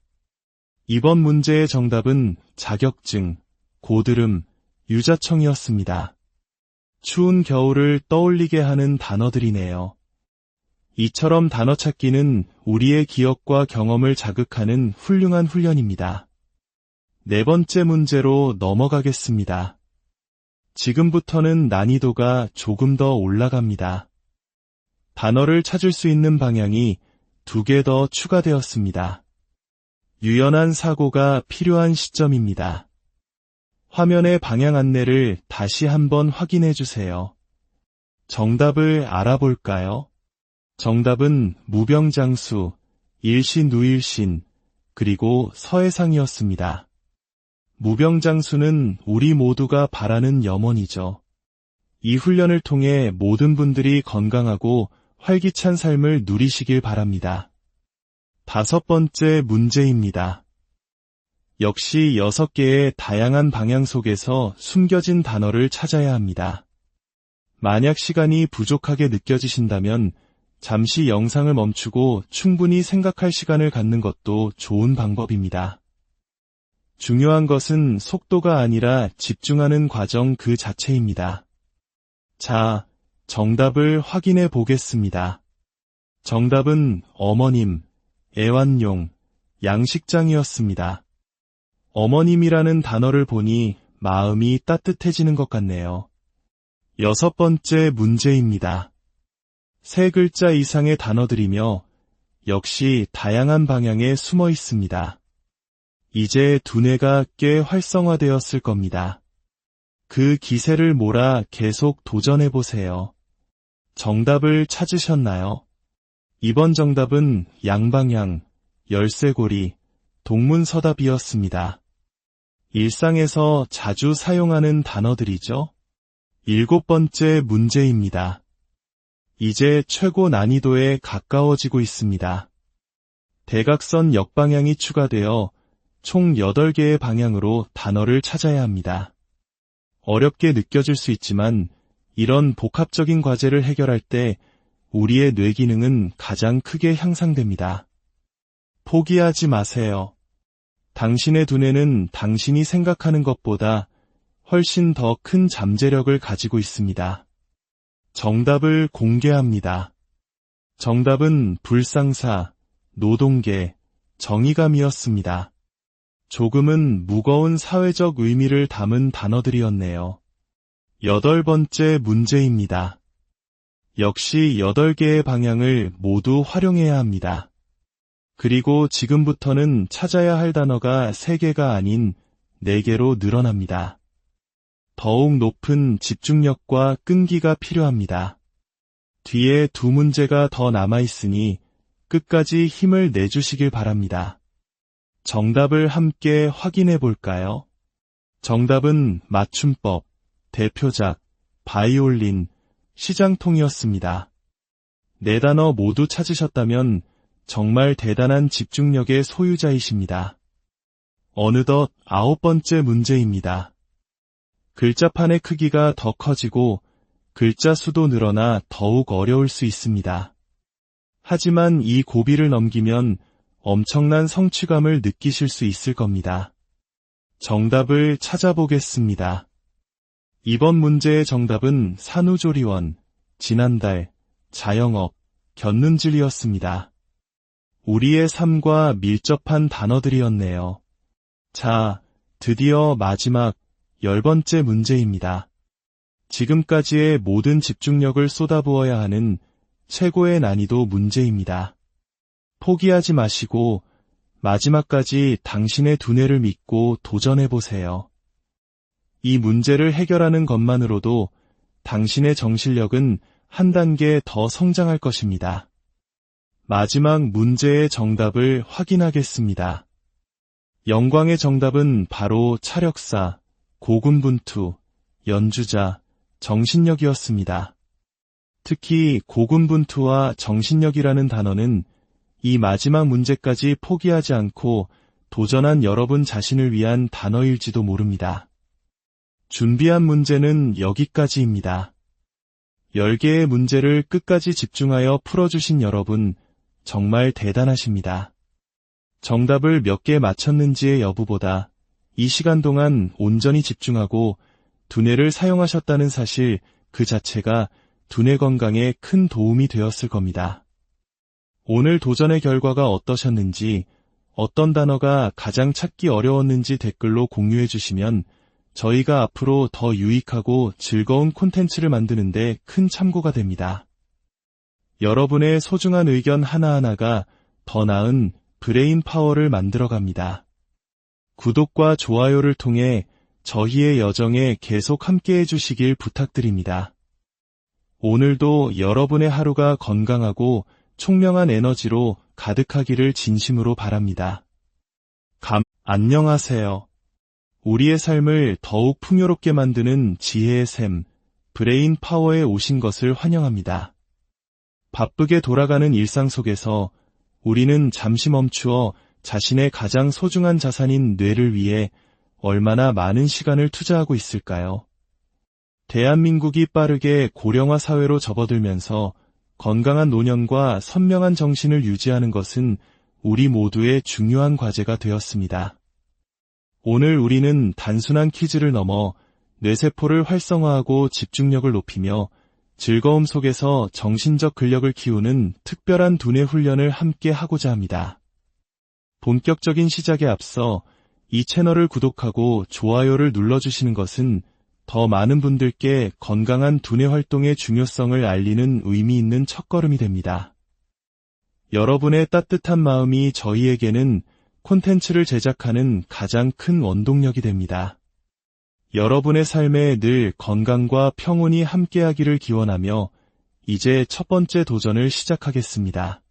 이번 문제의 정답은 자격증, 고드름, 유자청이었습니다. 추운 겨울을 떠올리게 하는 단어들이네요. 이처럼 단어 찾기는 우리의 기억과 경험을 자극하는 훌륭한 훈련입니다. 네 번째 문제로 넘어가겠습니다. 지금부터는 난이도가 조금 더 올라갑니다. 단어를 찾을 수 있는 방향이 2개 더 추가되었습니다. 유연한 사고가 필요한 시점입니다. 화면의 방향 안내를 다시 한번 확인해 주세요. 정답을 알아볼까요? 정답은 무병장수, 일신우일신, 그리고 서해상이었습니다. 무병장수는 우리 모두가 바라는 염원이죠. 이 훈련을 통해 모든 분들이 건강하고 활기찬 삶을 누리시길 바랍니다. 5번째 문제입니다. 역시 6개의 다양한 방향 속에서 숨겨진 단어를 찾아야 합니다. 만약 시간이 부족하게 느껴지신다면 잠시 영상을 멈추고 충분히 생각할 시간을 갖는 것도 좋은 방법입니다. 중요한 것은 속도가 아니라 집중하는 과정 그 자체입니다. 자, 정답을 확인해 보겠습니다. 정답은 어머님, 애완용, 양식장이었습니다. 어머님이라는 단어를 보니 마음이 따뜻해지는 것 같네요. 6번째 문제입니다. 3글자 이상의 단어들이며 역시 다양한 방향에 숨어 있습니다. 이제 두뇌가 꽤 활성화되었을 겁니다. 그 기세를 몰아 계속 도전해보세요. 정답을 찾으셨나요? 이번 정답은 양방향, 열쇠고리, 동문서답이었습니다. 일상에서 자주 사용하는 단어들이죠. 7번째 문제입니다. 이제 최고 난이도에 가까워지고 있습니다. 대각선 역방향이 추가되어 총 8개의 방향으로 단어를 찾아야 합니다. 어렵게 느껴질 수 있지만 이런 복합적인 과제를 해결할 때 우리의 뇌 기능은 가장 크게 향상됩니다. 포기하지 마세요. 당신의 두뇌는 당신이 생각하는 것보다 훨씬 더 큰 잠재력을 가지고 있습니다. 정답을 공개합니다. 정답은 불상사, 노동계, 정의감이었습니다. 조금은 무거운 사회적 의미를 담은 단어들이었네요. 8번째 문제입니다. 역시 8개의 방향을 모두 활용해야 합니다. 그리고 지금부터는 찾아야 할 단어가 3개가 아닌 4개로 늘어납니다. 더욱 높은 집중력과 끈기가 필요합니다. 뒤에 2문제가 더 남아있으니 끝까지 힘을 내주시길 바랍니다. 정답을 함께 확인해 볼까요? 정답은 맞춤법, 대표작, 바이올린, 시장통이었습니다. 4단어 모두 찾으셨다면 정말 대단한 집중력의 소유자이십니다. 어느덧 9번째 문제입니다. 글자판의 크기가 더 커지고 글자 수도 늘어나 더욱 어려울 수 있습니다. 하지만 이 고비를 넘기면 엄청난 성취감을 느끼실 수 있을 겁니다. 정답을 찾아보겠습니다. 이번 문제의 정답은 산후조리원, 지난달, 자영업, 곁눈질이었습니다. 우리의 삶과 밀접한 단어들이었네요. 자, 드디어 마지막 10번째 문제입니다. 지금까지의 모든 집중력을 쏟아부어야 하는 최고의 난이도 문제입니다. 포기하지 마시고 마지막까지 당신의 두뇌를 믿고 도전해보세요. 이 문제를 해결하는 것만으로도 당신의 정신력은 한 단계 더 성장할 것입니다. 마지막 문제의 정답을 확인하겠습니다. 영광의 정답은 바로 차력사, 고군분투, 연주자, 정신력이었습니다. 특히 고군분투와 정신력이라는 단어는 이 마지막 문제까지 포기하지 않고 도전한 여러분 자신을 위한 단어일지도 모릅니다. 준비한 문제는 여기까지입니다. 10개의 문제를 끝까지 집중하여 풀어주신 여러분, 정말 대단하십니다. 정답을 몇 개 맞췄는지의 여부보다 이 시간 동안 온전히 집중하고 두뇌를 사용하셨다는 사실 그 자체가 두뇌 건강에 큰 도움이 되었을 겁니다. 오늘 도전의 결과가 어떠셨는지, 어떤 단어가 가장 찾기 어려웠는지 댓글로 공유해 주시면 저희가 앞으로 더 유익하고 즐거운 콘텐츠를 만드는데 큰 참고가 됩니다. 여러분의 소중한 의견 하나하나가 더 나은 브레인 파워를 만들어갑니다. 구독과 좋아요를 통해 저희의 여정에 계속 함께해 주시길 부탁드립니다. 오늘도 여러분의 하루가 건강하고 총명한 에너지로 가득하기를 진심으로 바랍니다. 안녕하세요. 우리의 삶을 더욱 풍요롭게 만드는 지혜의 샘, 브레인 파워에 오신 것을 환영합니다. 바쁘게 돌아가는 일상 속에서 우리는 잠시 멈추어 자신의 가장 소중한 자산인 뇌를 위해 얼마나 많은 시간을 투자하고 있을까요? 대한민국이 빠르게 고령화 사회로 접어들면서 건강한 노년과 선명한 정신을 유지하는 것은 우리 모두의 중요한 과제가 되었습니다. 오늘 우리는 단순한 퀴즈를 넘어 뇌세포를 활성화하고 집중력을 높이며 즐거움 속에서 정신적 근력을 키우는 특별한 두뇌 훈련을 함께 하고자 합니다. 본격적인 시작에 앞서 이 채널을 구독하고 좋아요를 눌러주시는 것은 더 많은 분들께 건강한 두뇌 활동의 중요성을 알리는 의미 있는 첫걸음이 됩니다. 여러분의 따뜻한 마음이 저희에게는 콘텐츠를 제작하는 가장 큰 원동력이 됩니다. 여러분의 삶에 늘 건강과 평온이 함께하기를 기원하며 이제 첫 번째 도전을 시작하겠습니다.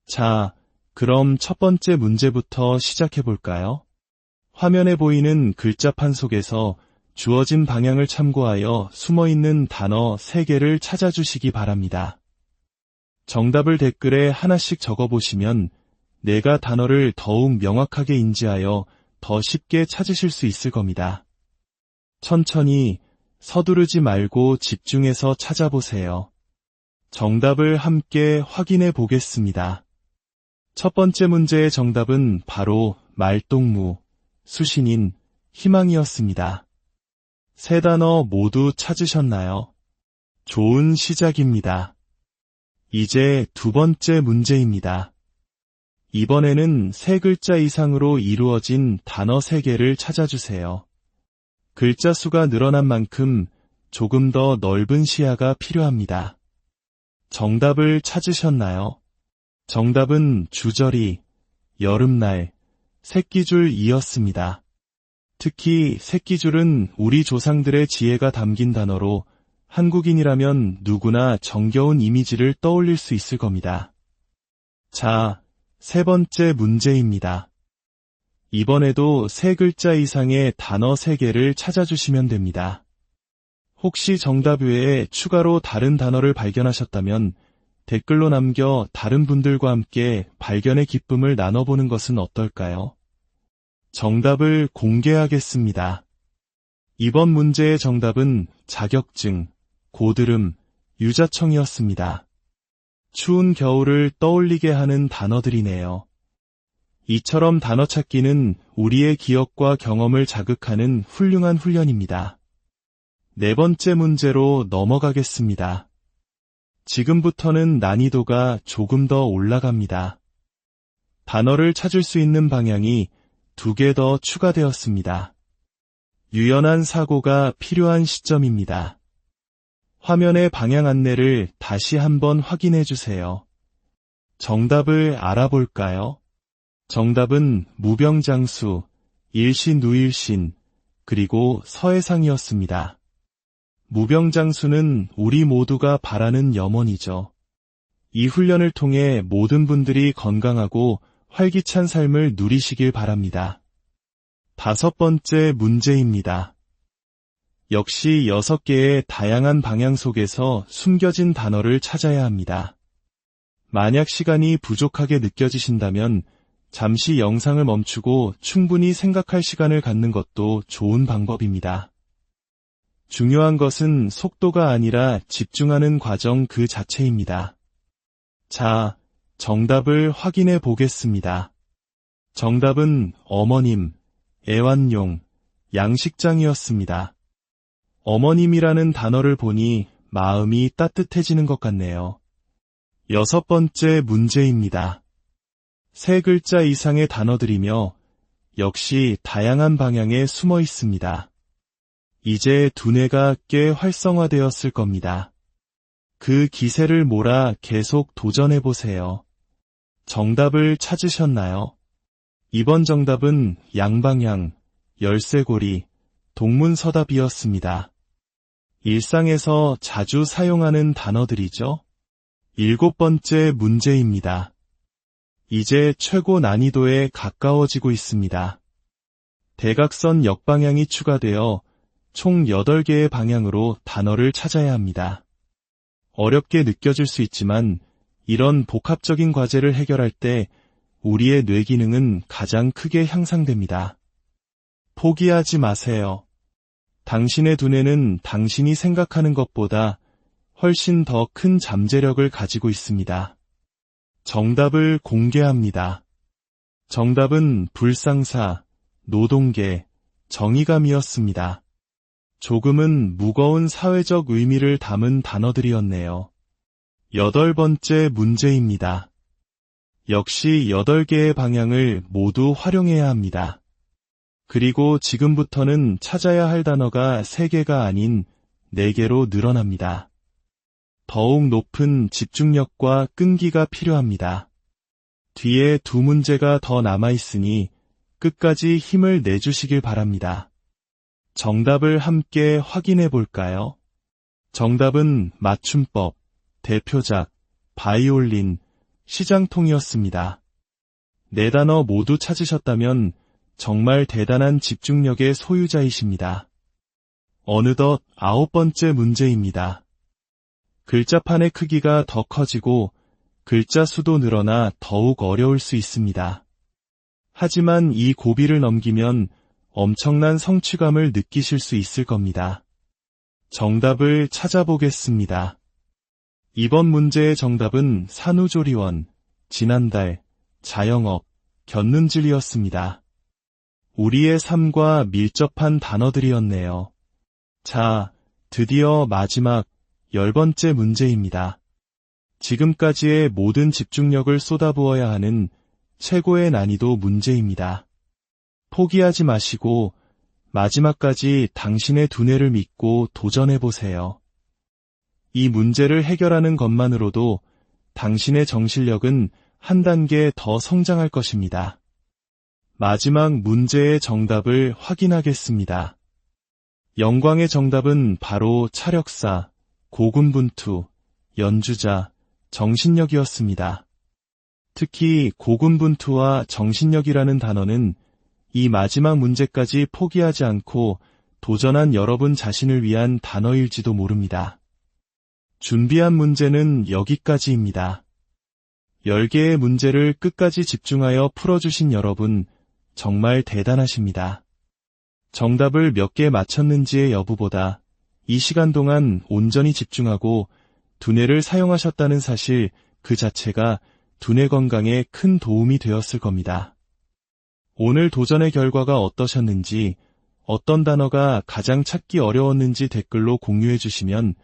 자, 그럼 첫 번째 문제부터 시작해볼까요? 화면에 보이는 글자판 속에서 주어진 방향을 참고하여 숨어있는 단어 3개를 찾아주시기 바랍니다. 정답을 댓글에 하나씩 적어보시면 내가 단어를 더욱 명확하게 인지하여 더 쉽게 찾으실 수 있을 겁니다. 천천히 서두르지 말고 집중해서 찾아보세요. 정답을 함께 확인해 보겠습니다. 첫 번째 문제의 정답은 바로 말동무, 수신인, 희망이었습니다. 3단어 모두 찾으셨나요? 좋은 시작입니다. 이제 2번째 문제입니다. 이번에는 3글자 이상으로 이루어진 단어 3개를 찾아주세요. 글자 수가 늘어난 만큼 조금 더 넓은 시야가 필요합니다. 정답을 찾으셨나요? 정답은 주저리, 여름날, 새끼줄이었습니다. 특히 새끼줄은 우리 조상들의 지혜가 담긴 단어로 한국인이라면 누구나 정겨운 이미지를 떠올릴 수 있을 겁니다. 자, 세 번째 문제입니다. 이번에도 세 글자 이상의 단어 3개를 찾아주시면 됩니다. 혹시 정답 외에 추가로 다른 단어를 발견하셨다면 댓글로 남겨 다른 분들과 함께 발견의 기쁨을 나눠보는 것은 어떨까요? 정답을 공개하겠습니다. 이번 문제의 정답은 자격증, 고드름, 유자청이었습니다. 추운 겨울을 떠올리게 하는 단어들이네요. 이처럼 단어 찾기는 우리의 기억과 경험을 자극하는 훌륭한 훈련입니다. 네 번째 문제로 넘어가겠습니다. 지금부터는 난이도가 조금 더 올라갑니다. 단어를 찾을 수 있는 방향이 2개 더 추가되었습니다. 유연한 사고가 필요한 시점입니다. 화면의 방향 안내를 다시 한번 확인해 주세요. 정답을 알아볼까요? 정답은 무병장수, 일신우일신, 그리고 서해상이었습니다. 무병장수는 우리 모두가 바라는 염원이죠. 이 훈련을 통해 모든 분들이 건강하고 활기찬 삶을 누리시길 바랍니다. 5번째 문제입니다. 역시 6개의 다양한 방향 속에서 숨겨진 단어를 찾아야 합니다. 만약 시간이 부족하게 느껴지신다면 잠시 영상을 멈추고 충분히 생각할 시간을 갖는 것도 좋은 방법입니다. 중요한 것은 속도가 아니라 집중하는 과정 그 자체입니다. 자, 정답을 확인해 보겠습니다. 정답은 어머님, 애완용, 양식장이었습니다. 어머님이라는 단어를 보니 마음이 따뜻해지는 것 같네요. 6번째 문제입니다. 3글자 이상의 단어들이며 역시 다양한 방향에 숨어 있습니다. 이제 두뇌가 꽤 활성화되었을 겁니다. 그 기세를 몰아 계속 도전해보세요. 정답을 찾으셨나요? 이번 정답은 양방향, 열쇠고리, 동문서답이었습니다. 일상에서 자주 사용하는 단어들이죠. 7번째 문제입니다. 이제 최고 난이도에 가까워지고 있습니다. 대각선 역방향이 추가되어 총 8개의 방향으로 단어를 찾아야 합니다. 어렵게 느껴질 수 있지만 이런 복합적인 과제를 해결할 때 우리의 뇌 기능은 가장 크게 향상됩니다. 포기하지 마세요. 당신의 두뇌는 당신이 생각하는 것보다 훨씬 더 큰 잠재력을 가지고 있습니다. 정답을 공개합니다. 정답은 불상사, 노동계, 정의감이었습니다. 조금은 무거운 사회적 의미를 담은 단어들이었네요. 8번째 문제입니다. 역시 8개의 방향을 모두 활용해야 합니다. 그리고 지금부터는 찾아야 할 단어가 3개가 아닌 4개로 늘어납니다. 더욱 높은 집중력과 끈기가 필요합니다. 뒤에 2 문제가 더 남아있으니 끝까지 힘을 내주시길 바랍니다. 정답을 함께 확인해 볼까요? 정답은 맞춤법, 대표작, 바이올린, 시장통이었습니다. 4단어 모두 찾으셨다면 정말 대단한 집중력의 소유자이십니다. 어느덧 9번째 문제입니다. 글자판의 크기가 더 커지고 글자 수도 늘어나 더욱 어려울 수 있습니다. 하지만 이 고비를 넘기면 엄청난 성취감을 느끼실 수 있을 겁니다. 정답을 찾아보겠습니다. 이번 문제의 정답은 산후조리원, 지난달, 자영업, 곁눈질이었습니다. 우리의 삶과 밀접한 단어들이었네요. 자, 드디어 마지막 10번째 문제입니다. 지금까지의 모든 집중력을 쏟아부어야 하는 최고의 난이도 문제입니다. 포기하지 마시고 마지막까지 당신의 두뇌를 믿고 도전해보세요. 이 문제를 해결하는 것만으로도 당신의 정신력은 한 단계 더 성장할 것입니다. 마지막 문제의 정답을 확인하겠습니다. 영광의 정답은 바로 차력사, 고군분투, 연주자, 정신력이었습니다. 특히 고군분투와 정신력이라는 단어는 이 마지막 문제까지 포기하지 않고 도전한 여러분 자신을 위한 단어일지도 모릅니다. 준비한 문제는 여기까지입니다. 10개의 문제를 끝까지 집중하여 풀어주신 여러분, 정말 대단하십니다. 정답을 몇 개 맞췄는지의 여부보다 이 시간 동안 온전히 집중하고 두뇌를 사용하셨다는 사실 그 자체가 두뇌 건강에 큰 도움이 되었을 겁니다. 오늘 도전의 결과가 어떠셨는지, 어떤 단어가 가장 찾기 어려웠는지 댓글로 공유해 주시면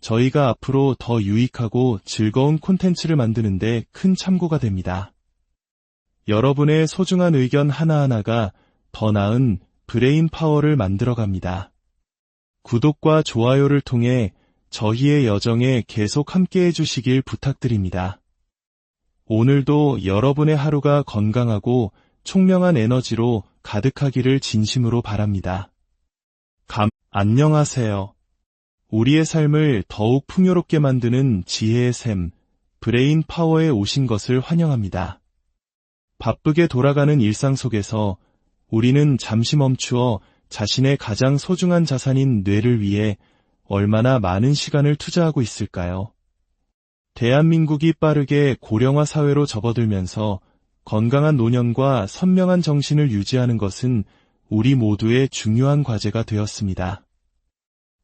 저희가 앞으로 더 유익하고 즐거운 콘텐츠를 만드는데 큰 참고가 됩니다. 여러분의 소중한 의견 하나하나가 더 나은 브레인 파워를 만들어갑니다. 구독과 좋아요를 통해 저희의 여정에 계속 함께해 주시길 부탁드립니다. 오늘도 여러분의 하루가 건강하고 총명한 에너지로 가득하기를 진심으로 바랍니다. 안녕하세요. 우리의 삶을 더욱 풍요롭게 만드는 지혜의 샘, 브레인 파워에 오신 것을 환영합니다. 바쁘게 돌아가는 일상 속에서 우리는 잠시 멈추어 자신의 가장 소중한 자산인 뇌를 위해 얼마나 많은 시간을 투자하고 있을까요? 대한민국이 빠르게 고령화 사회로 접어들면서 건강한 노년과 선명한 정신을 유지하는 것은 우리 모두의 중요한 과제가 되었습니다.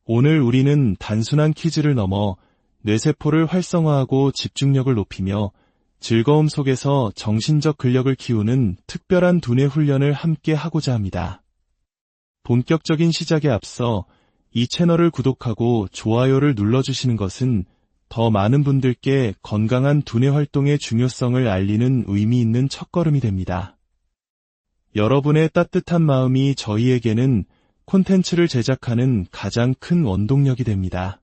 오늘 우리는 단순한 퀴즈를 넘어 뇌세포를 활성화하고 집중력을 높이며 즐거움 속에서 정신적 근력을 키우는 특별한 두뇌 훈련을 함께 하고자 합니다. 본격적인 시작에 앞서 이 채널을 구독하고 좋아요를 눌러주시는 것은 더 많은 분들께 건강한 두뇌 활동의 중요성을 알리는 의미 있는 첫걸음이 됩니다. 여러분의 따뜻한 마음이 저희에게는 콘텐츠를 제작하는 가장 큰 원동력이 됩니다.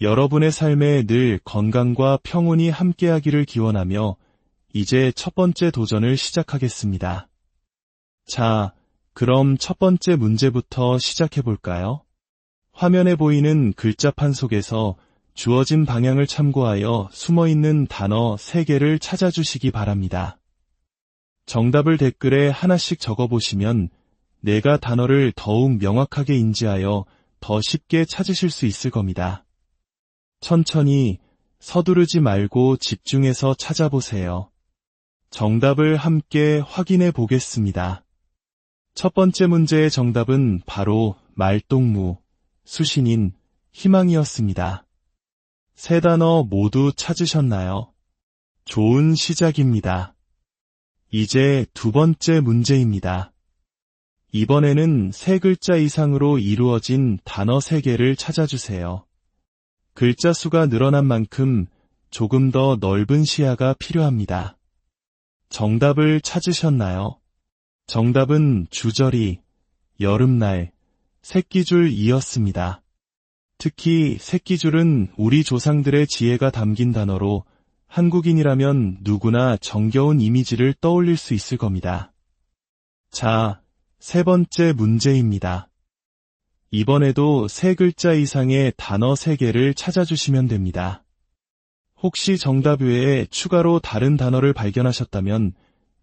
여러분의 삶에 늘 건강과 평온이 함께하기를 기원하며 이제 첫 번째 도전을 시작하겠습니다. 자, 그럼 첫 번째 문제부터 시작해볼까요? 화면에 보이는 글자판 속에서 주어진 방향을 참고하여 숨어있는 단어 3개를 찾아주시기 바랍니다. 정답을 댓글에 하나씩 적어보시면 내가 단어를 더욱 명확하게 인지하여 더 쉽게 찾으실 수 있을 겁니다. 천천히 서두르지 말고 집중해서 찾아보세요. 정답을 함께 확인해 보겠습니다. 첫 번째 문제의 정답은 바로 말동무, 수신인, 희망이었습니다. 3단어 모두 찾으셨나요? 좋은 시작입니다. 이제 두 번째 문제입니다. 이번에는 3글자 이상으로 이루어진 단어 3개를 찾아주세요. 글자 수가 늘어난 만큼 조금 더 넓은 시야가 필요합니다. 정답을 찾으셨나요? 정답은 주저리, 여름날, 새끼줄이었습니다. 특히 새끼줄은 우리 조상들의 지혜가 담긴 단어로 한국인이라면 누구나 정겨운 이미지를 떠올릴 수 있을 겁니다. 자, 세 번째 문제입니다. 이번에도 3글자 이상의 단어 3개를 찾아주시면 됩니다. 혹시 정답 외에 추가로 다른 단어를 발견하셨다면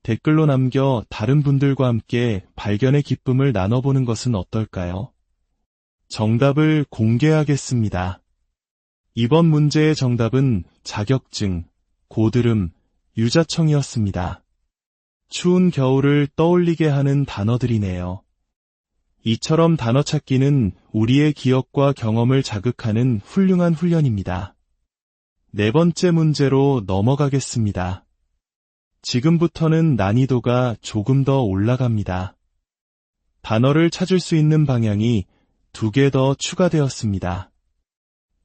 댓글로 남겨 다른 분들과 함께 발견의 기쁨을 나눠보는 것은 어떨까요? 정답을 공개하겠습니다. 이번 문제의 정답은 자격증, 고드름, 유자청이었습니다. 추운 겨울을 떠올리게 하는 단어들이네요. 이처럼 단어 찾기는 우리의 기억과 경험을 자극하는 훌륭한 훈련입니다. 네 번째 문제로 넘어가겠습니다. 지금부터는 난이도가 조금 더 올라갑니다. 단어를 찾을 수 있는 방향이 2개 더 추가되었습니다.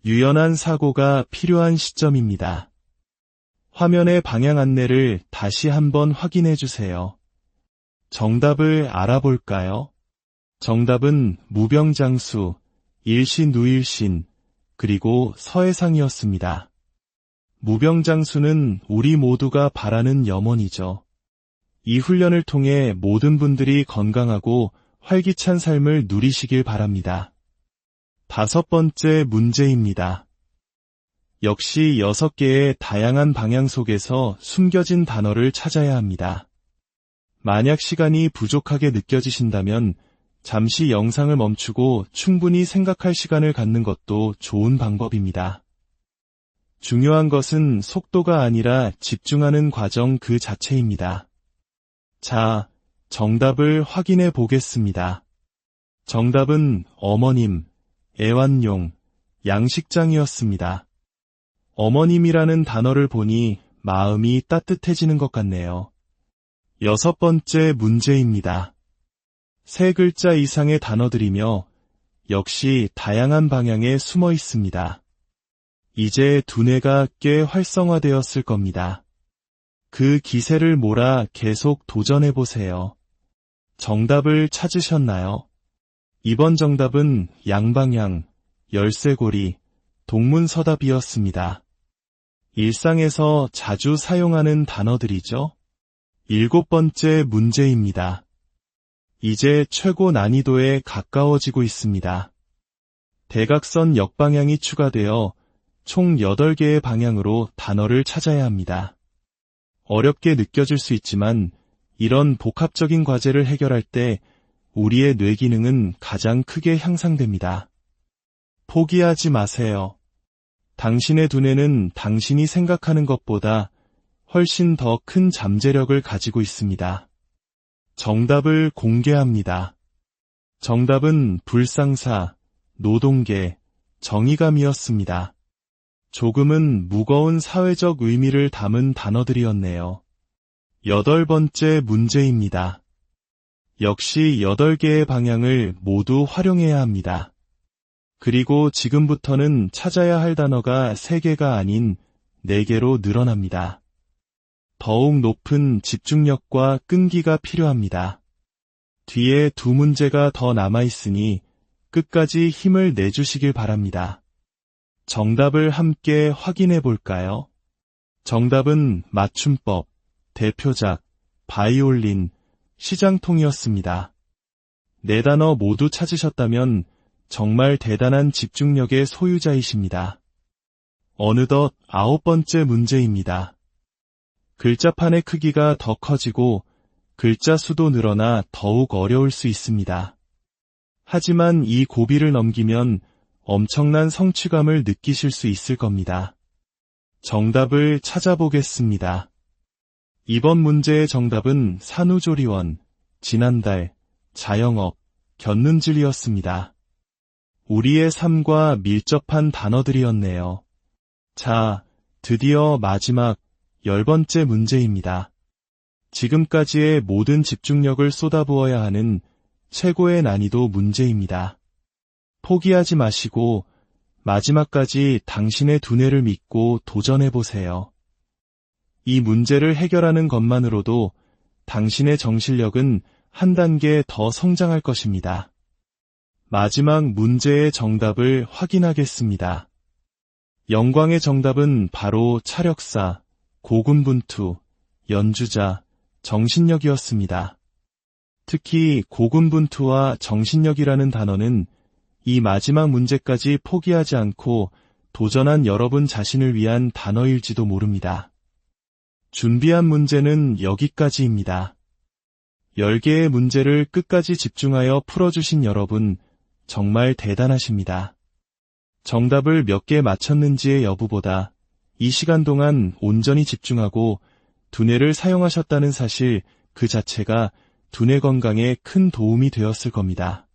유연한 사고가 필요한 시점입니다. 화면의 방향 안내를 다시 한번 확인해 주세요. 정답을 알아볼까요? 정답은 무병장수, 일신누일신, 그리고 서해상이었습니다. 무병장수는 우리 모두가 바라는 염원이죠. 이 훈련을 통해 모든 분들이 건강하고 활기찬 삶을 누리시길 바랍니다. 5번째 문제입니다. 역시 6개의 다양한 방향 속에서 숨겨진 단어를 찾아야 합니다. 만약 시간이 부족하게 느껴지신다면 잠시 영상을 멈추고 충분히 생각할 시간을 갖는 것도 좋은 방법입니다. 중요한 것은 속도가 아니라 집중하는 과정 그 자체입니다. 자, 정답을 확인해 보겠습니다. 정답은 어머님, 애완용, 양식장이었습니다. 어머님이라는 단어를 보니 마음이 따뜻해지는 것 같네요. 6번째 문제입니다. 3글자 이상의 단어들이며 역시 다양한 방향에 숨어 있습니다. 이제 두뇌가 꽤 활성화되었을 겁니다. 그 기세를 몰아 계속 도전해보세요. 정답을 찾으셨나요? 이번 정답은 양방향, 열쇠고리, 동문서답이었습니다. 일상에서 자주 사용하는 단어들이죠. 7번째 문제입니다. 이제 최고 난이도에 가까워지고 있습니다. 대각선 역방향이 추가되어 총 8개의 방향으로 단어를 찾아야 합니다. 어렵게 느껴질 수 있지만 이런 복합적인 과제를 해결할 때 우리의 뇌 기능은 가장 크게 향상됩니다. 포기하지 마세요. 당신의 두뇌는 당신이 생각하는 것보다 훨씬 더 큰 잠재력을 가지고 있습니다. 정답을 공개합니다. 정답은 불상사, 노동계, 정의감이었습니다. 조금은 무거운 사회적 의미를 담은 단어들이었네요. 8번째 문제입니다. 역시 8개의 방향을 모두 활용해야 합니다. 그리고 지금부터는 찾아야 할 단어가 3개가 아닌 4개로 늘어납니다. 더욱 높은 집중력과 끈기가 필요합니다. 뒤에 2문제가 더 남아있으니 끝까지 힘을 내주시길 바랍니다. 정답을 함께 확인해 볼까요? 정답은 맞춤법, 대표작, 바이올린, 시장통이었습니다. 4단어 모두 찾으셨다면 정말 대단한 집중력의 소유자이십니다. 어느덧 9번째 문제입니다. 글자판의 크기가 더 커지고 글자 수도 늘어나 더욱 어려울 수 있습니다. 하지만 이 고비를 넘기면 엄청난 성취감을 느끼실 수 있을 겁니다. 정답을 찾아보겠습니다. 이번 문제의 정답은 산후조리원, 지난달, 자영업, 곁눈질이었습니다. 우리의 삶과 밀접한 단어들이었네요. 자, 드디어 마지막 10번째 문제입니다. 지금까지의 모든 집중력을 쏟아부어야 하는 최고의 난이도 문제입니다. 포기하지 마시고 마지막까지 당신의 두뇌를 믿고 도전해보세요. 이 문제를 해결하는 것만으로도 당신의 정신력은 한 단계 더 성장할 것입니다. 마지막 문제의 정답을 확인하겠습니다. 영광의 정답은 바로 차력사, 고군분투, 연주자, 정신력이었습니다. 특히 고군분투와 정신력이라는 단어는 이 마지막 문제까지 포기하지 않고 도전한 여러분 자신을 위한 단어일지도 모릅니다. 준비한 문제는 여기까지입니다. 10개의 문제를 끝까지 집중하여 풀어주신 여러분, 정말 대단하십니다. 정답을 몇 개 맞췄는지의 여부보다 이 시간 동안 온전히 집중하고 두뇌를 사용하셨다는 사실 그 자체가 두뇌 건강에 큰 도움이 되었을 겁니다.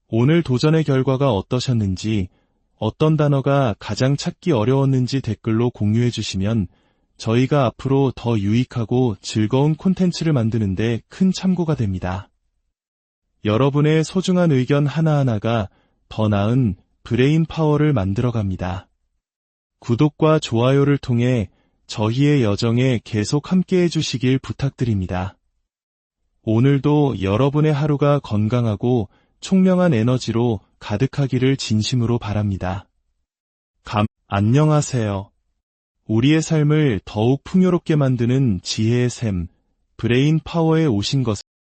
오늘 도전의 결과가 어떠셨는지, 어떤 단어가 가장 찾기 어려웠는지 댓글로 공유해 주시면 저희가 앞으로 더 유익하고 즐거운 콘텐츠를 만드는데 큰 참고가 됩니다. 여러분의 소중한 의견 하나하나가 더 나은 브레인 파워를 만들어갑니다. 구독과 좋아요를 통해 저희의 여정에 계속 함께해 주시길 부탁드립니다. 오늘도 여러분의 하루가 건강하고 총명한 에너지로 가득하기를 진심으로 바랍니다. 안녕하세요. 우리의 삶을 더욱 풍요롭게 만드는 지혜의 샘, 브레인 파워에 오신 것을